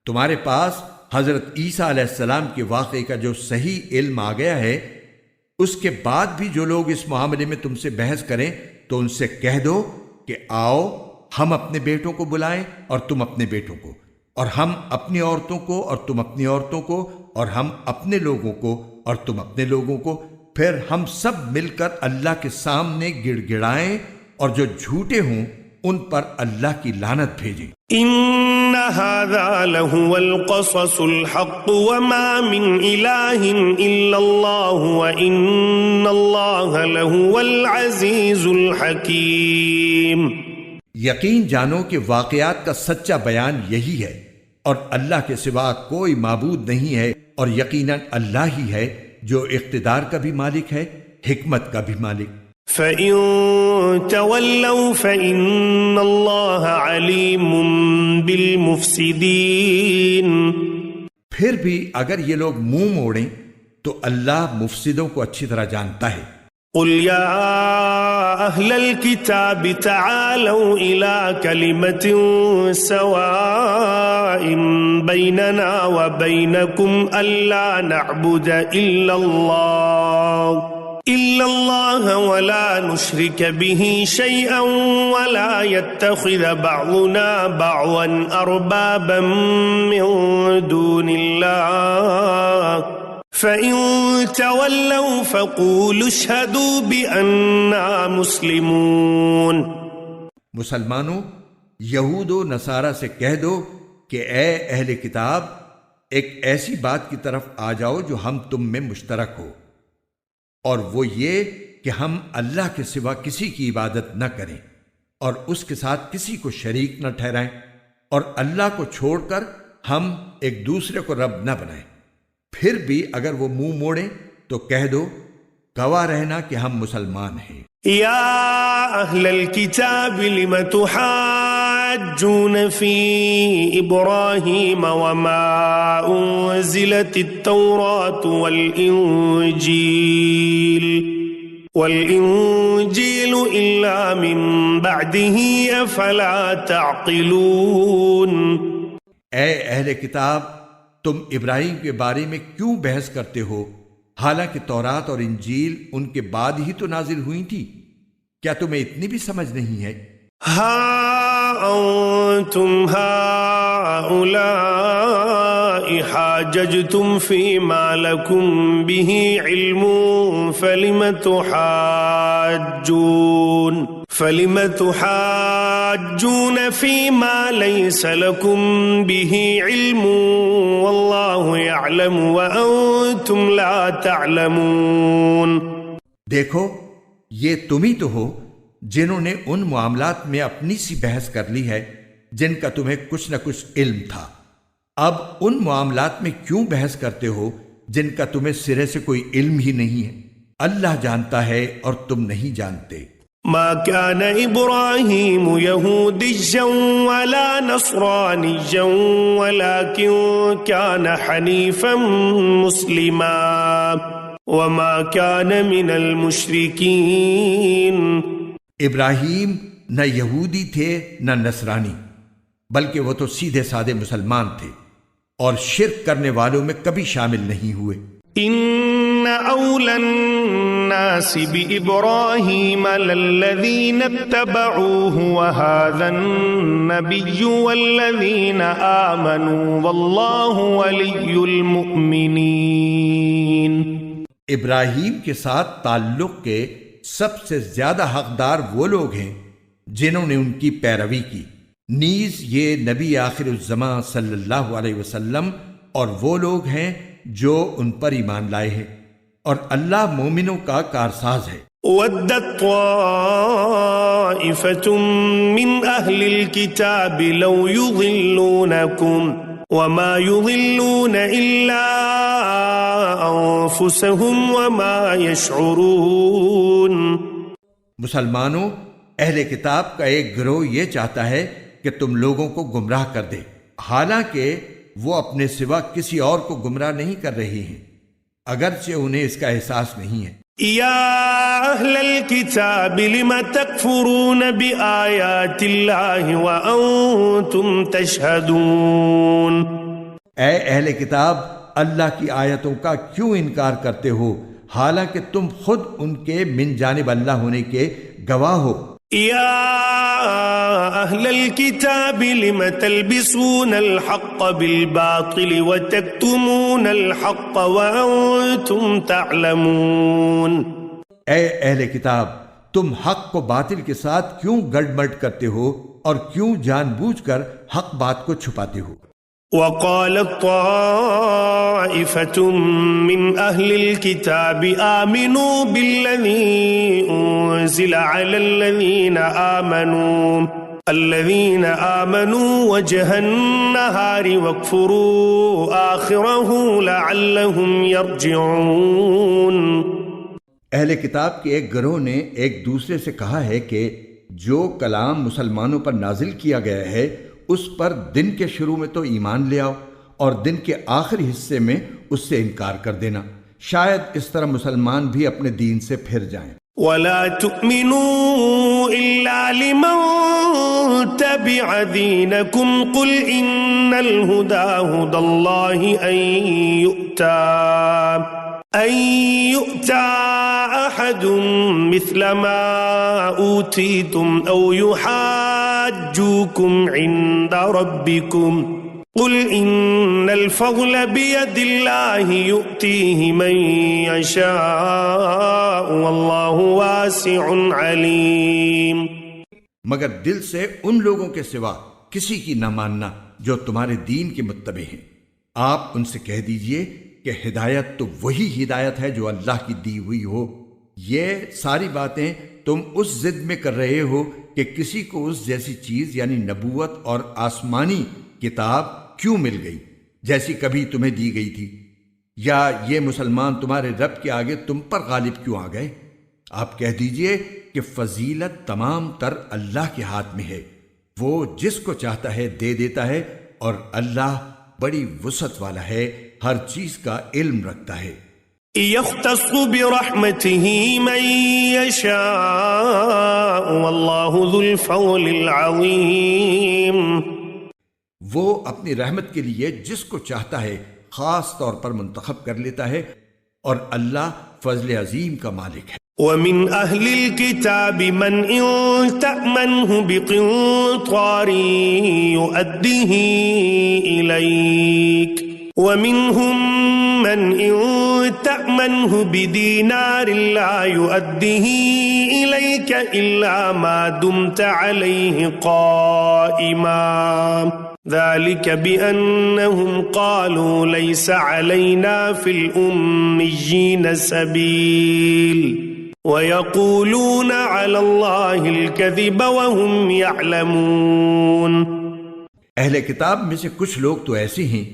B: تمہارے پاس حضرت عیسیٰ علیہ السلام کے واقعے کا جو صحیح علم آ گیا ہے، اس کے بعد بھی جو لوگ اس معاملے میں تم سے بحث کریں تو ان سے کہہ دو کہ آؤ ہم اپنے بیٹوں کو بلائیں اور تم اپنے بیٹوں کو، اور ہم اپنی عورتوں کو اور تم اپنی عورتوں کو، اور ہم اپنے لوگوں کو اور تم اپنے لوگوں کو، پھر ہم سب مل کر اللہ کے سامنے گڑ گڑائیں اور جو جھوٹے ہوں ان پر اللہ کی لعنت بھیجیں.
A: ان هذا لهو القصص الحق وما من اله الا الله وان الله لهو العزيز الحكيم.
B: یقین جانو کہ واقعات کا سچا بیان یہی ہے اور اللہ کے سوا کوئی معبود نہیں ہے، اور یقیناً اللہ ہی ہے جو اقتدار کا بھی مالک ہے، حکمت کا بھی مالک.
A: فَإِن تَوَلَّوْا فَإِنَّ اللَّهَ عَلِيمٌ بِالْمُفْسِدِينَ.
B: پھر بھی اگر یہ لوگ منہ موڑیں تو اللہ مفسدوں کو اچھی طرح جانتا ہے.
A: قُلْ يَا أَهْلَ الْكِتَابِ تَعَالَوْا إِلَى كَلِمَةٍ سَوَاءٍ بَيْنَنَا وَبَيْنَكُمْ أَلَّا نَعْبُدَ إِلَّا اللَّهَ وَلَا نُشْرِكَ بِهِ شَيْئًا وَلَا يَتَّخِذَ بَعْضُنَا بَعْضًا أَرْبَابًا مِّن دُونِ اللَّهِ فَإِن تَوَلَّوْا فَقُولُوا اشْهَدُوا بِأَنَّا مُسْلِمُونَ.
B: مسلمانوں، یہود و نصارہ سے کہہ دو کہ اے اہل کتاب، ایک ایسی بات کی طرف آ جاؤ جو ہم تم میں مشترک ہو، اور وہ یہ کہ ہم اللہ کے سوا کسی کی عبادت نہ کریں اور اس کے ساتھ کسی کو شریک نہ ٹھہرائیں، اور اللہ کو چھوڑ کر ہم ایک دوسرے کو رب نہ بنائیں. پھر بھی اگر وہ منہ موڑیں تو کہہ دو گواہ رہنا کہ ہم مسلمان ہیں.
A: یا اہل الکتاب لم تحاجون فی ابراہیم وما انزلت التوراة والانجیل الا من بعده افلا تعقلون.
B: اے اہل کتاب، تم ابراہیم کے بارے میں کیوں بحث کرتے ہو حالانکہ تورات اور انجیل ان کے بعد ہی تو نازل ہوئی تھی؟ کیا تمہیں اتنی بھی سمجھ نہیں ہے؟
A: ہاں أنتم هؤلاء حاججتم فيما لكم به علم فلم تحاجون فيما ليس لكم به علم والله يعلم وأنتم لا تعلمون۔
B: دیکھو یہ تم ہی تو ہو جنہوں نے ان معاملات میں اپنی سی بحث کر لی ہے جن کا تمہیں کچھ نہ کچھ علم تھا۔ اب ان معاملات میں کیوں بحث کرتے ہو جن کا تمہیں سرے سے کوئی علم ہی نہیں ہے؟ اللہ جانتا ہے اور تم نہیں جانتے۔
A: ما كان إبراهيم يهوديا ولا نصرانيا ولكن كان حنيفا مسلما وما كان من المشركين۔
B: ابراہیم نہ یہودی تھے نہ نصرانی، بلکہ وہ تو سیدھے سادے مسلمان تھے اور شرک کرنے والوں میں کبھی شامل نہیں ہوئے۔
A: ان اولى الناس بإبراهيم للذين اتبعوه وهذا النبي والذين آمنوا والله ولي المؤمنين۔
B: ابراہیم کے ساتھ تعلق کے سب سے زیادہ حقدار وہ لوگ ہیں جنہوں نے ان کی پیروی کی، نیز یہ نبی آخر الزماں صلی اللہ علیہ وسلم اور وہ لوگ ہیں جو ان پر ایمان لائے ہیں، اور اللہ مومنوں کا کارساز ہے۔
A: وَدَّتْ طَائِفَةٌ مِّنْ أَهْلِ الْكِتَابِ لَوْ يُضِلُّونَكُمْ وَمَا يُضِلُّونَ إِلَّا أَنفُسَهُمْ وَمَا يَشْعُرُونَ۔
B: مسلمانوں، اہل کتاب کا ایک گروہ یہ چاہتا ہے کہ تم لوگوں کو گمراہ کر دے، حالانکہ وہ اپنے سوا کسی اور کو گمراہ نہیں کر رہے ہیں، اگرچہ انہیں اس کا احساس نہیں ہے۔
A: یا اہل الکتاب لم تکفرون بآیات اللہ وانتم تشہدون۔
B: اے اہل کتاب، اللہ کی آیتوں کا کیوں انکار کرتے ہو حالانکہ تم خود ان کے من جانب اللہ ہونے کے گواہ ہو۔
A: یا اہل الکتاب لم تلبسون الحق بالباطل وتکتمون الحق وانتم تعلمون۔
B: اے اہل کتاب، تم حق کو باطل کے ساتھ کیوں گڑبڑ کرتے ہو اور کیوں جان بوجھ کر حق بات کو چھپاتے ہو؟
A: وقالت طائفة من أهل الكتاب آمنوا بالذي أنزل على الذين آمنوا وجه النهار واكفروا آخره لعلهم يرجعون۔
B: اہل کتاب کے ایک گروہ نے ایک دوسرے سے کہا ہے کہ جو کلام مسلمانوں پر نازل کیا گیا ہے اس پر دن کے شروع میں تو ایمان لے آؤ اور دن کے آخری حصے میں اس سے انکار کر دینا، شاید اس طرح مسلمان بھی اپنے دین سے پھر جائیں۔
A: وَلَا تُؤْمِنُوا إِلَّا لِمَن تَبِعَ دِينَكُمْ قُلْ إِنَّ الْهُدَى هُدَى اللَّهِ أَن يُؤْتَى أَحَدٌ مِثْلَ مَا أُوتِيتُمْ أَوْ يُحَاجُّوكُمْ عِندَ رَبِّكُمْ قُلْ إِنَّ الْفَضْلَ بِيَدِ اللَّهِ يُؤْتِيهِ مَن يَشَاءُ وَاللَّهُ وَاسِعٌ عَلِيمٌ۔
B: مگر دل سے ان لوگوں کے سوا کسی کی نہ ماننا جو تمہارے دین کے متبع ہیں۔ آپ ان سے کہہ دیجئے کہ ہدایت تو وہی ہدایت ہے جو اللہ کی دی ہوئی ہو۔ یہ ساری باتیں تم اس ضد میں کر رہے ہو کہ کسی کو اس جیسی چیز یعنی نبوت اور آسمانی کتاب کیوں مل گئی جیسی کبھی تمہیں دی گئی تھی، یا یہ مسلمان تمہارے رب کے آگے تم پر غالب کیوں آ گئے؟ آپ کہہ دیجئے کہ فضیلت تمام تر اللہ کے ہاتھ میں ہے، وہ جس کو چاہتا ہے دے دیتا ہے، اور اللہ بڑی وسعت والا ہے، ہر چیز کا علم رکھتا ہے۔
A: يختص برحمته من يشاء والله ذو الفضل العظيم۔
B: وہ اپنی رحمت کے لیے جس کو چاہتا ہے خاص طور پر منتخب کر لیتا ہے، اور اللہ فضل عظیم کا مالک ہے۔
A: ومن أهل الكتاب من إن تأمنه بقنطار يؤديه إليك ومنهم من إن تأمنه بدينار لا يؤديه إليك إلا ما دمت عليه قائما ذلك بأنهم قالوا ليس علينا في الأميين سبيل وَيَقُولُونَ عَلَى اللَّهِ الْكَذِبَ وَهُمْ يَعْلَمُونَ۔
B: اہل کتاب میں سے کچھ لوگ تو ایسے ہیں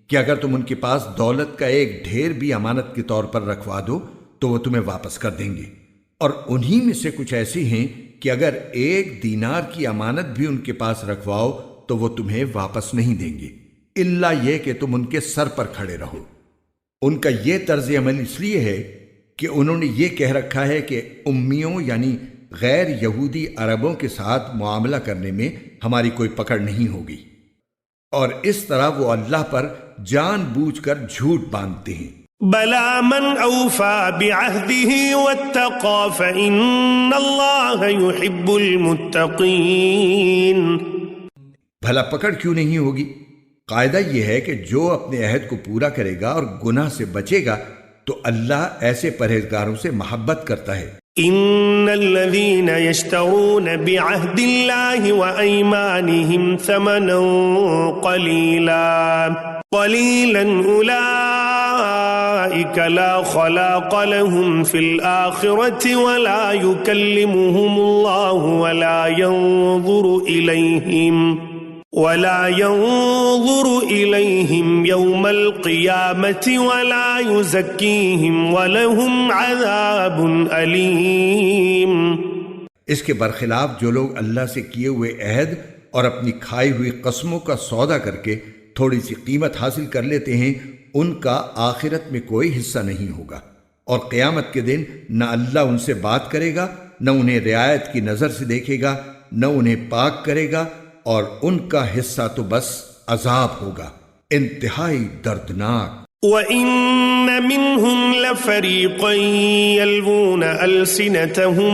B: کہ اگر تم ان کے پاس دولت کا ایک ڈھیر بھی امانت کے طور پر رکھوا دو تو وہ تمہیں واپس کر دیں گے، اور انہی میں سے کچھ ایسے ہیں کہ اگر ایک دینار کی امانت بھی ان کے پاس رکھواؤ تو وہ تمہیں واپس نہیں دیں گے الا یہ کہ تم ان کے سر پر کھڑے رہو۔ ان کا یہ طرز عمل اس لیے ہے کہ انہوں نے یہ کہہ رکھا ہے کہ امیوں یعنی غیر یہودی عربوں کے ساتھ معاملہ کرنے میں ہماری کوئی پکڑ نہیں ہوگی، اور اس طرح وہ اللہ پر جان بوجھ کر جھوٹ باندھتے ہیں۔
A: بلا من اوفى بعهده واتقى فإن الله يحب المتقين۔
B: بھلا پکڑ کیوں نہیں ہوگی؟ قاعدہ یہ ہے کہ جو اپنے عہد کو پورا کرے گا اور گناہ سے بچے گا تو اللہ ایسے پرہیزگاروں سے محبت کرتا ہے۔
A: ان الذين يشترون بعهد الله وايمانهم ثمنا قليلا اولئك لا خلاق لهم في الاخره ولا يكلمهم الله ولا ينظر إليهم يوم القيامة ولا يزكيهم ولهم عذاب أليم۔
B: اس کے برخلاف جو لوگ اللہ سے کیے ہوئے عہد اور اپنی کھائی ہوئی قسموں کا سودا کر کے تھوڑی سی قیمت حاصل کر لیتے ہیں، ان کا آخرت میں کوئی حصہ نہیں ہوگا، اور قیامت کے دن نہ اللہ ان سے بات کرے گا، نہ انہیں رعایت کی نظر سے دیکھے گا، نہ انہیں پاک کرے گا، اور ان کا حصہ تو بس عذاب ہوگا انتہائی دردناک۔
A: وَإِنَّ مِنْهُمْ لَفَرِيقًا يَلْوُونَ أَلْسِنَتَهُمْ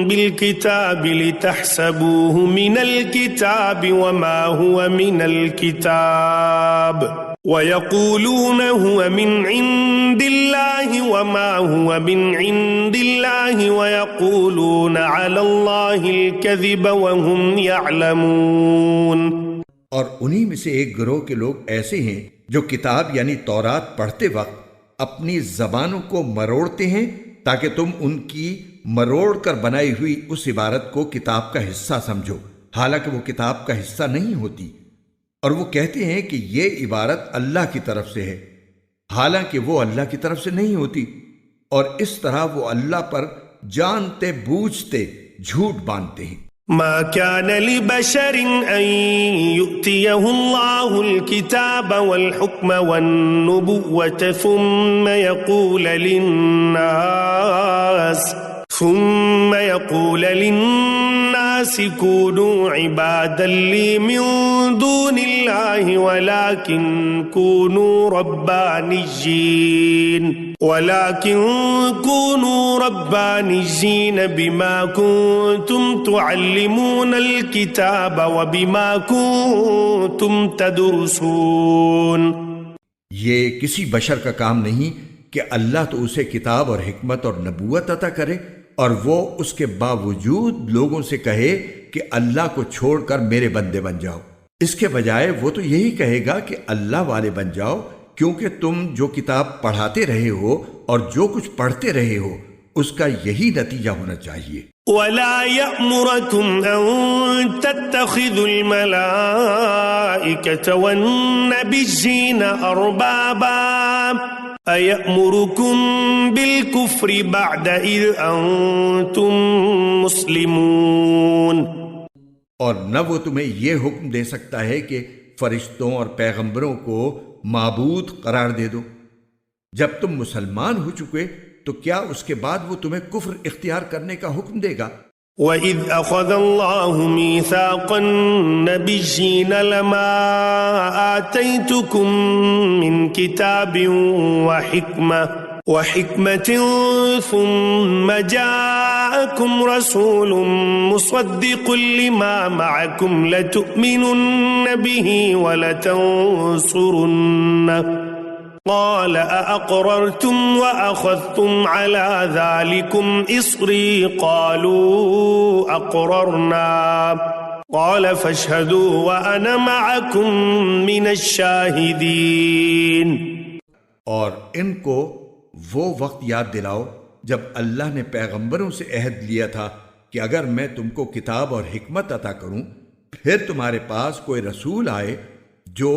A: بِالْكِتَابِ لِتَحْسَبُوهُ مِنَ الْكِتَابِ وَمَا هُوَ مِنَ الْكِتَابِ وَيَقُولُونَ هُوَ مِنْ عِنْدِ اللَّهِ وَمَا هُوَ مِنْ عِنْدِ اللَّهِ وَيَقُولُونَ عَلَى اللَّهِ الْكَذِبَ وَهُمْ يَعْلَمُونَ۔
B: اور انہی میں سے ایک گروہ کے لوگ ایسے ہیں جو کتاب یعنی تورات پڑھتے وقت اپنی زبانوں کو مروڑتے ہیں تاکہ تم ان کی مروڑ کر بنائی ہوئی اس عبارت کو کتاب کا حصہ سمجھو، حالانکہ وہ کتاب کا حصہ نہیں ہوتی، اور وہ کہتے ہیں کہ یہ عبارت اللہ کی طرف سے ہے، حالانکہ وہ اللہ کی طرف سے نہیں ہوتی، اور اس طرح وہ اللہ پر جانتے بوجھتے جھوٹ باندھتے ہیں۔
A: ما كان لبشر أن يؤتيه الله الكتاب والحكم والنبوة ثم يقول للناس كونوا عبادا لي من دون الله ولكن كونوا ربانيين بما كنتم تعلمون الكتاب وبما كنتم تدرسون۔
B: یہ کسی بشر کا کام نہیں کہ اللہ تو اسے کتاب اور حکمت اور نبوت عطا کرے اور وہ اس کے باوجود لوگوں سے کہے کہ اللہ کو چھوڑ کر میرے بندے بن جاؤ۔ اس کے بجائے وہ تو یہی کہے گا کہ اللہ والے بن جاؤ، کیونکہ تم جو کتاب پڑھاتے رہے ہو اور جو کچھ پڑھتے رہے ہو اس کا یہی نتیجہ ہونا چاہیے۔
A: وَلَا يَأْمُرَكُمْ أَن تَتَّخِذُوا الْمَلَائِكَةَ وَالنَّبِيِّينَ أَرْبَابًا أَيَأْمُرُكُمْ بِالْكُفْرِ بَعْدَ إِذْ أَنْتُمْ مُسْلِمُونَ۔
B: اور نہ وہ تمہیں یہ حکم دے سکتا ہے کہ فرشتوں اور پیغمبروں کو معبود قرار دے دو جب تم مسلمان ہو چکے، تو کیا اس کے بعد وہ تمہیں کفر اختیار کرنے کا حکم دے گا؟
A: وَإِذْ أَخَذَ اللَّهُ مِيثَاقَ النَّبِيِّينَ لَمَا آتَيْتُكُم مِّن كِتَابٍ وَحِكْمَةٍ وحكمة ثم جاءكم رسول مصدق لما معكم لتؤمنن به ولتنصرنه قال أأقررتم وأخذتم على ذلكم إصري قالوا أقررنا قال فاشهدوا وأنا معكم من الشاهدين۔
B: اور ان کو وہ وقت یاد دلاؤ جب اللہ نے پیغمبروں سے عہد لیا تھا کہ اگر میں تم کو کتاب اور حکمت عطا کروں پھر تمہارے پاس کوئی رسول آئے جو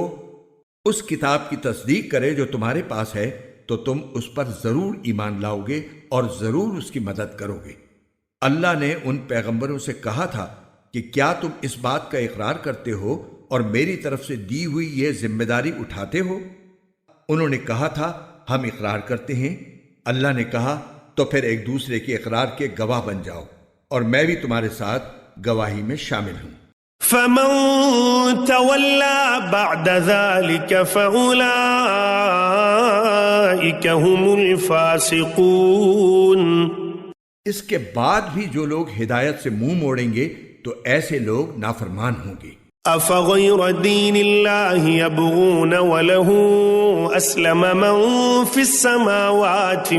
B: اس کتاب کی تصدیق کرے جو تمہارے پاس ہے تو تم اس پر ضرور ایمان لاؤ گے اور ضرور اس کی مدد کرو گے۔ اللہ نے ان پیغمبروں سے کہا تھا کہ کیا تم اس بات کا اقرار کرتے ہو اور میری طرف سے دی ہوئی یہ ذمہ داری اٹھاتے ہو؟ انہوں نے کہا تھا ہم اقرار کرتے ہیں۔ اللہ نے کہا تو پھر ایک دوسرے کے اقرار کے گواہ بن جاؤ اور میں بھی تمہارے ساتھ گواہی میں شامل ہوں۔
A: فمن تولى بعد ذلك فأولئك هم الفاسقون۔
B: اس کے بعد بھی جو لوگ ہدایت سے منہ موڑیں گے تو ایسے لوگ نافرمان ہوں گے۔
A: أفغير دين الله يبغون وله أسلم من في السماوات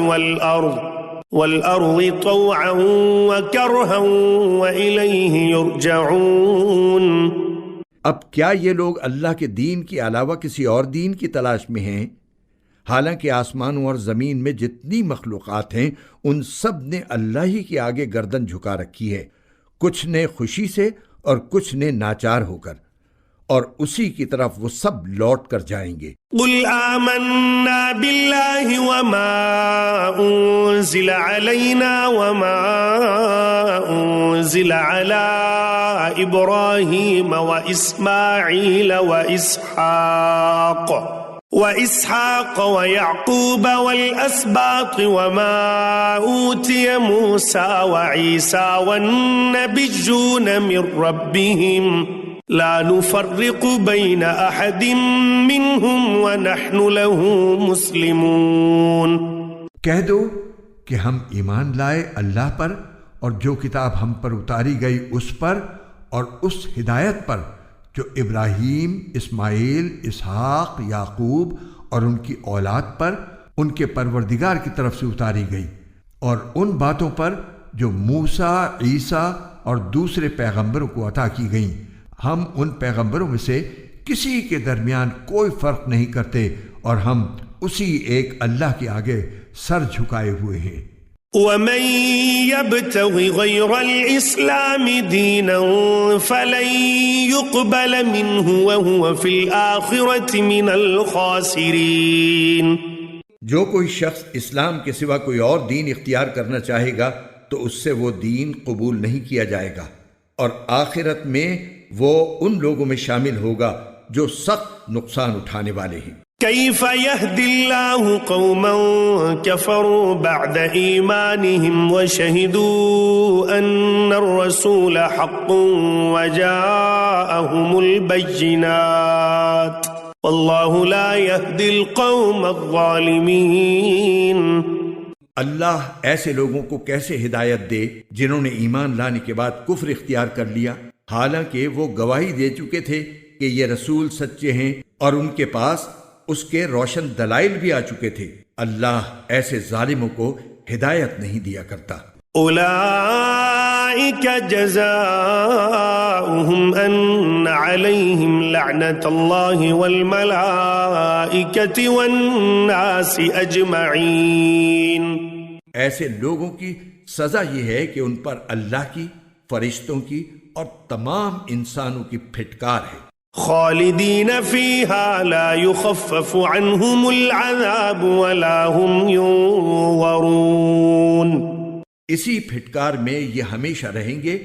A: والأرض طوعا وكرها وإليه يرجعون۔
B: اب کیا یہ لوگ اللہ کے دین کے علاوہ کسی اور دین کی تلاش میں ہیں؟ حالانکہ آسمانوں اور زمین میں جتنی مخلوقات ہیں ان سب نے اللہ ہی کے آگے گردن جھکا رکھی ہے، کچھ نے خوشی سے اور کچھ نے ناچار ہو کر، اور اسی کی طرف وہ سب لوٹ کر جائیں گے۔
A: قل آمنا بالله وما انزل علينا وما انزل على ابراهيم واسماعيل وإسحاق ويعقوب والأسباط وما أوتي موسى وعيسى والنبيون من ربهم لا نفرق بين أحد منهم ونحن له مسلمون۔
B: کہہ دو کہ ہم ایمان لائے اللہ پر اور جو کتاب ہم پر اتاری گئی اس پر اور اس ہدایت پر جو ابراہیم، اسماعیل، اسحاق، یعقوب اور ان کی اولاد پر ان کے پروردگار کی طرف سے اتاری گئی، اور ان باتوں پر جو موسیٰ، عیسیٰ اور دوسرے پیغمبروں کو عطا کی گئیں۔ ہم ان پیغمبروں میں سے کسی کے درمیان کوئی فرق نہیں کرتے اور ہم اسی ایک اللہ کے آگے سر جھکائے ہوئے ہیں۔
A: ومن يبتغ غير الإسلام دينا فلن يقبل منه وهو في الآخرة من الخاسرين۔
B: جو کوئی شخص اسلام کے سوا کوئی اور دین اختیار کرنا چاہے گا تو اس سے وہ دین قبول نہیں کیا جائے گا، اور آخرت میں وہ ان لوگوں میں شامل ہوگا جو سخت نقصان اٹھانے والے ہیں۔
A: كيف يهدي الله قوما كفروا بعد إيمانهم وشهدوا أن الرسول حق وجاءهم البينات والله لا يهدي القوم الظالمين۔
B: اللہ ایسے لوگوں کو کیسے ہدایت دے جنہوں نے ایمان لانے کے بعد کفر اختیار کر لیا حالانکہ وہ گواہی دے چکے تھے کہ یہ رسول سچے ہیں اور ان کے پاس اس کے روشن دلائل بھی آ چکے تھے۔ اللہ ایسے ظالموں کو ہدایت نہیں دیا کرتا۔
A: اولئک جزاؤہم ان علیہم لعنت اللہ والملائکۃ والناس اجمعین۔
B: ایسے لوگوں کی سزا یہ ہے کہ ان پر اللہ کی، فرشتوں کی اور تمام انسانوں کی پھٹکار ہے۔
A: خالدین فیہا لا یخفف عنہم العذاب ولا هم ینظرون۔
B: اسی پھٹکار میں یہ ہمیشہ رہیں گے،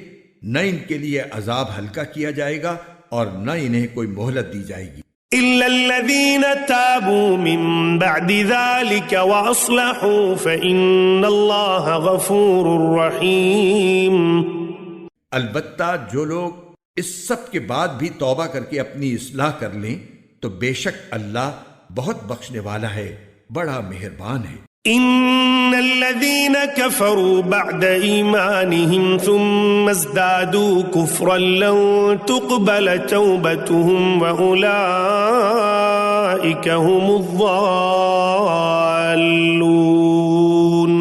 B: نہ ان کے لیے عذاب ہلکا کیا جائے گا اور نہ انہیں کوئی مہلت دی جائے گی۔
A: الا الذین تابوا من بعد ذلك واصلحوا فإن اللہ غفور رحیم۔
B: البتہ جو لوگ اس سب کے بعد بھی توبہ کر کے اپنی اصلاح کر لیں تو بے شک اللہ بہت بخشنے والا ہے، بڑا مہربان ہے۔
A: إن الذين كفروا بعد إيمانهم ثم ازدادوا كفرا لن تقبل توبتهم وأولئك هم الضالون۔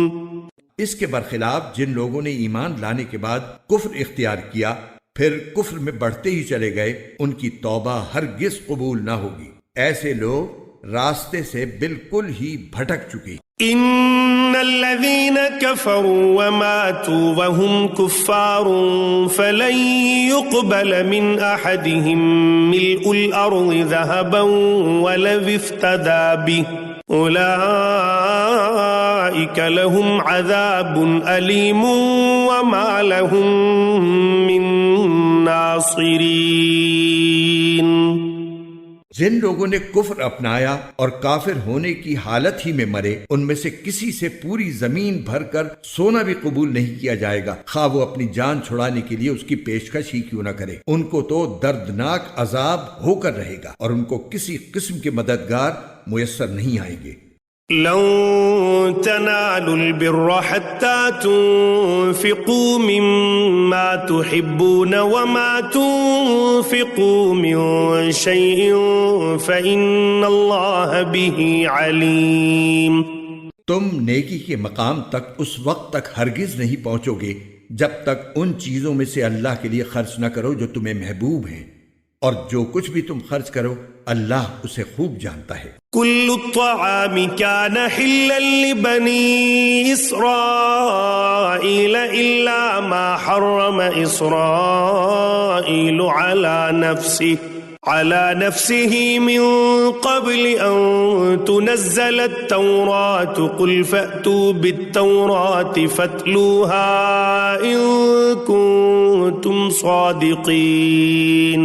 B: اس کے برخلاف جن لوگوں نے ایمان لانے کے بعد کفر اختیار کیا پھر کفر میں بڑھتے ہی چلے گئے، ان کی توبہ ہرگز قبول نہ ہوگی۔ ایسے لوگ راستے سے بالکل ہی بھٹک چکے۔
A: ان الذين كفروا وماتوا وهم كفار فلن يقبل من احدهم ملء الارض ذهبا ولو افتدى به اولئك لهم عذاب اليم وما لهم من ناصرين۔
B: جن لوگوں نے کفر اپنایا اور کافر ہونے کی حالت ہی میں مرے، ان میں سے کسی سے پوری زمین بھر کر سونا بھی قبول نہیں کیا جائے گا، خواہ وہ اپنی جان چھڑانے کے لیے اس کی پیشکش ہی کیوں نہ کرے۔ ان کو تو دردناک عذاب ہو کر رہے گا اور ان کو کسی قسم کے مددگار میسر نہیں آئیں گے۔
A: لن تنالوا البر حتى تنفقوا مما تحبون وما تنفقوا من شيء فإن الله به عليم۔
B: تم نیکی کے مقام تک اس وقت تک ہرگز نہیں پہنچو گے جب تک ان چیزوں میں سے اللہ کے لیے خرچ نہ کرو جو تمہیں محبوب ہیں، اور جو کچھ بھی تم خرچ کرو اللہ اسے خوب جانتا ہے۔
A: كل الطعام كان حلا لبني إسرائيل إلا ما حرم إسرائيل على نفسه من قبل أن تنزل التوراة قل فأتوا بالتوراة فاتلوها إن كنتم صادقين۔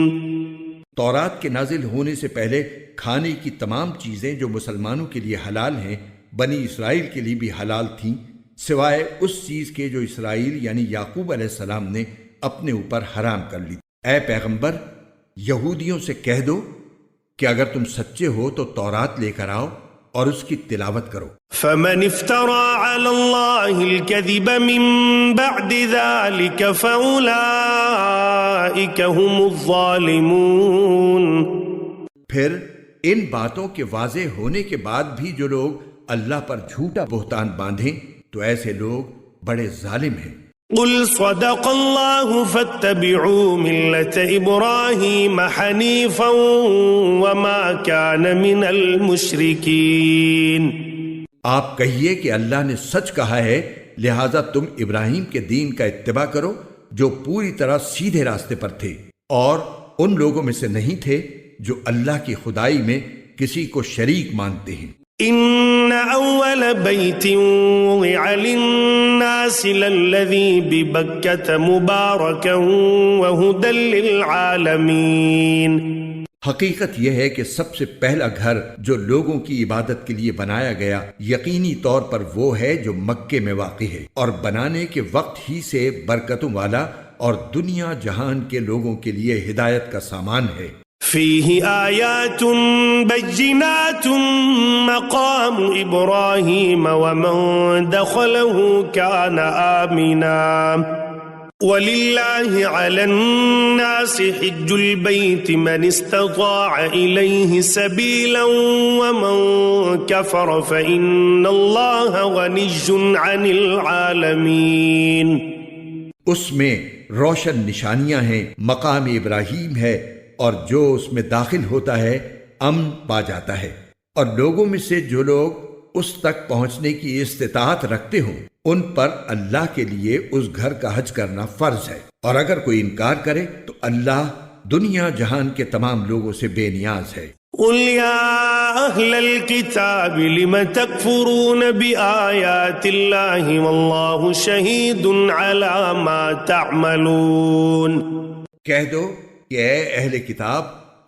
B: تورات کے نازل ہونے سے پہلے کھانے کی تمام چیزیں جو مسلمانوں کے لیے حلال ہیں بنی اسرائیل کے لیے بھی حلال تھیں، سوائے اس چیز کے جو اسرائیل یعنی یعقوب علیہ السلام نے اپنے اوپر حرام کر لی۔ اے پیغمبر، یہودیوں سے کہہ دو کہ اگر تم سچے ہو تو تورات لے کر آؤ اور اس کی تلاوت کرو۔
A: فمن افترى على الله الكذب من بعد ذلك فأولئك هم الظالمون۔
B: پھر ان باتوں کے واضح ہونے کے بعد بھی جو لوگ اللہ پر جھوٹا بہتان باندھیں تو ایسے لوگ بڑے ظالم ہیں۔
A: قل صدق الله فاتبعوا ملة إبراهيم حنيفا وما كان من المشركين۔
B: آپ کہیے کہ اللہ نے سچ کہا ہے، لہذا تم ابراہیم کے دین کا اتباع کرو جو پوری طرح سیدھے راستے پر تھے اور ان لوگوں میں سے نہیں تھے جو اللہ کی خدائی میں کسی کو شریک مانتے ہیں۔
A: ان اول بیت وضع للناس للذی ببکۃ مبارکا وہدی للعالمین۔
B: حقیقت یہ ہے کہ سب سے پہلا گھر جو لوگوں کی عبادت کے لیے بنایا گیا یقینی طور پر وہ ہے جو مکے میں واقع ہے اور بنانے کے وقت ہی سے برکتوں والا اور دنیا جہان کے لوگوں کے لیے ہدایت کا سامان ہے۔
A: فیہ آیات بینات مقام ابراہیم ومن دخلہ کان آمنا وَلِلَّهِ عَلَى النَّاسِ حِجُّ الْبَيْتِ مَنِ اسْتَطَاعَ إِلَيْهِ سَبِيلًا وَمَنْ كَفَرَ فَإِنَّ اللَّهَ غَنِيٌّ عَنِ الْعَالَمِينَ۔
B: اس میں روشن نشانیاں ہیں، مقام ابراہیم ہے، اور جو اس میں داخل ہوتا ہے امن پا جاتا ہے، اور لوگوں میں سے جو لوگ اس تک پہنچنے کی استطاعت رکھتے ہوں ان پر اللہ کے لیے اس گھر کا حج کرنا فرض ہے، اور اگر کوئی انکار کرے تو اللہ دنیا جہان کے تمام لوگوں سے بے نیاز ہے۔
A: قُلْ يَا أَهْلَ الْكِتَابِ لِمَ تَكْفُرُونَ بِآيَاتِ اللَّهِ وَاللَّهُ شَهِيدٌ عَلَى مَا تَعْمَلُونَ۔
B: کہہ دو کہ اے اہل کتاب،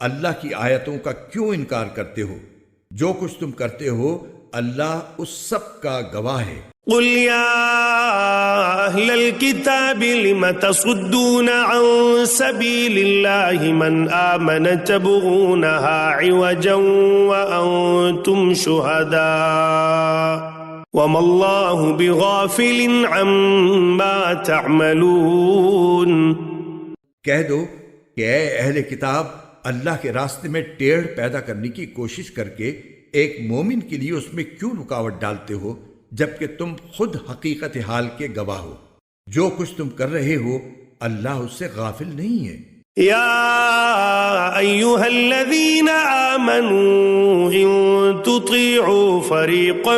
B: اللہ کی آیتوں کا کیوں انکار کرتے ہو؟ جو کچھ تم کرتے ہو اللہ اس سب کا گواہ ہے۔
A: قل يا أهل الكتاب لم تصدون عن سبيل الله من آمن تبغونها عوجا وأنتم شهداء وما الله بغافل عما تعملون۔
B: کہہ دو کہ اے اہل کتاب، اللہ کے راستے میں ٹیڑھ پیدا کرنے کی کوشش کر کے ایک مومن کے لیے اس میں کیوں رکاوٹ ڈالتے ہو، جبکہ تم خود حقیقت حال کے گواہ ہو۔ جو کچھ تم کر رہے ہو اللہ اس سے غافل نہیں ہے۔
A: يا أيها الذين آمنوا إن تطيعوا فريقا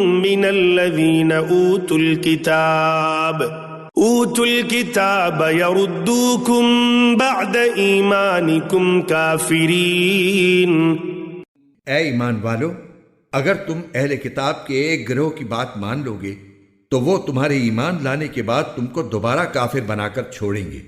A: من الذين أوتوا الكتاب يردوكم بعد إيمانكم كافرين۔
B: اے ایمان والو، اگر تم اہل کتاب کے ایک گروہ کی بات مان لو گے تو وہ تمہارے ایمان لانے کے بعد تم کو دوبارہ کافر بنا کر چھوڑیں گے۔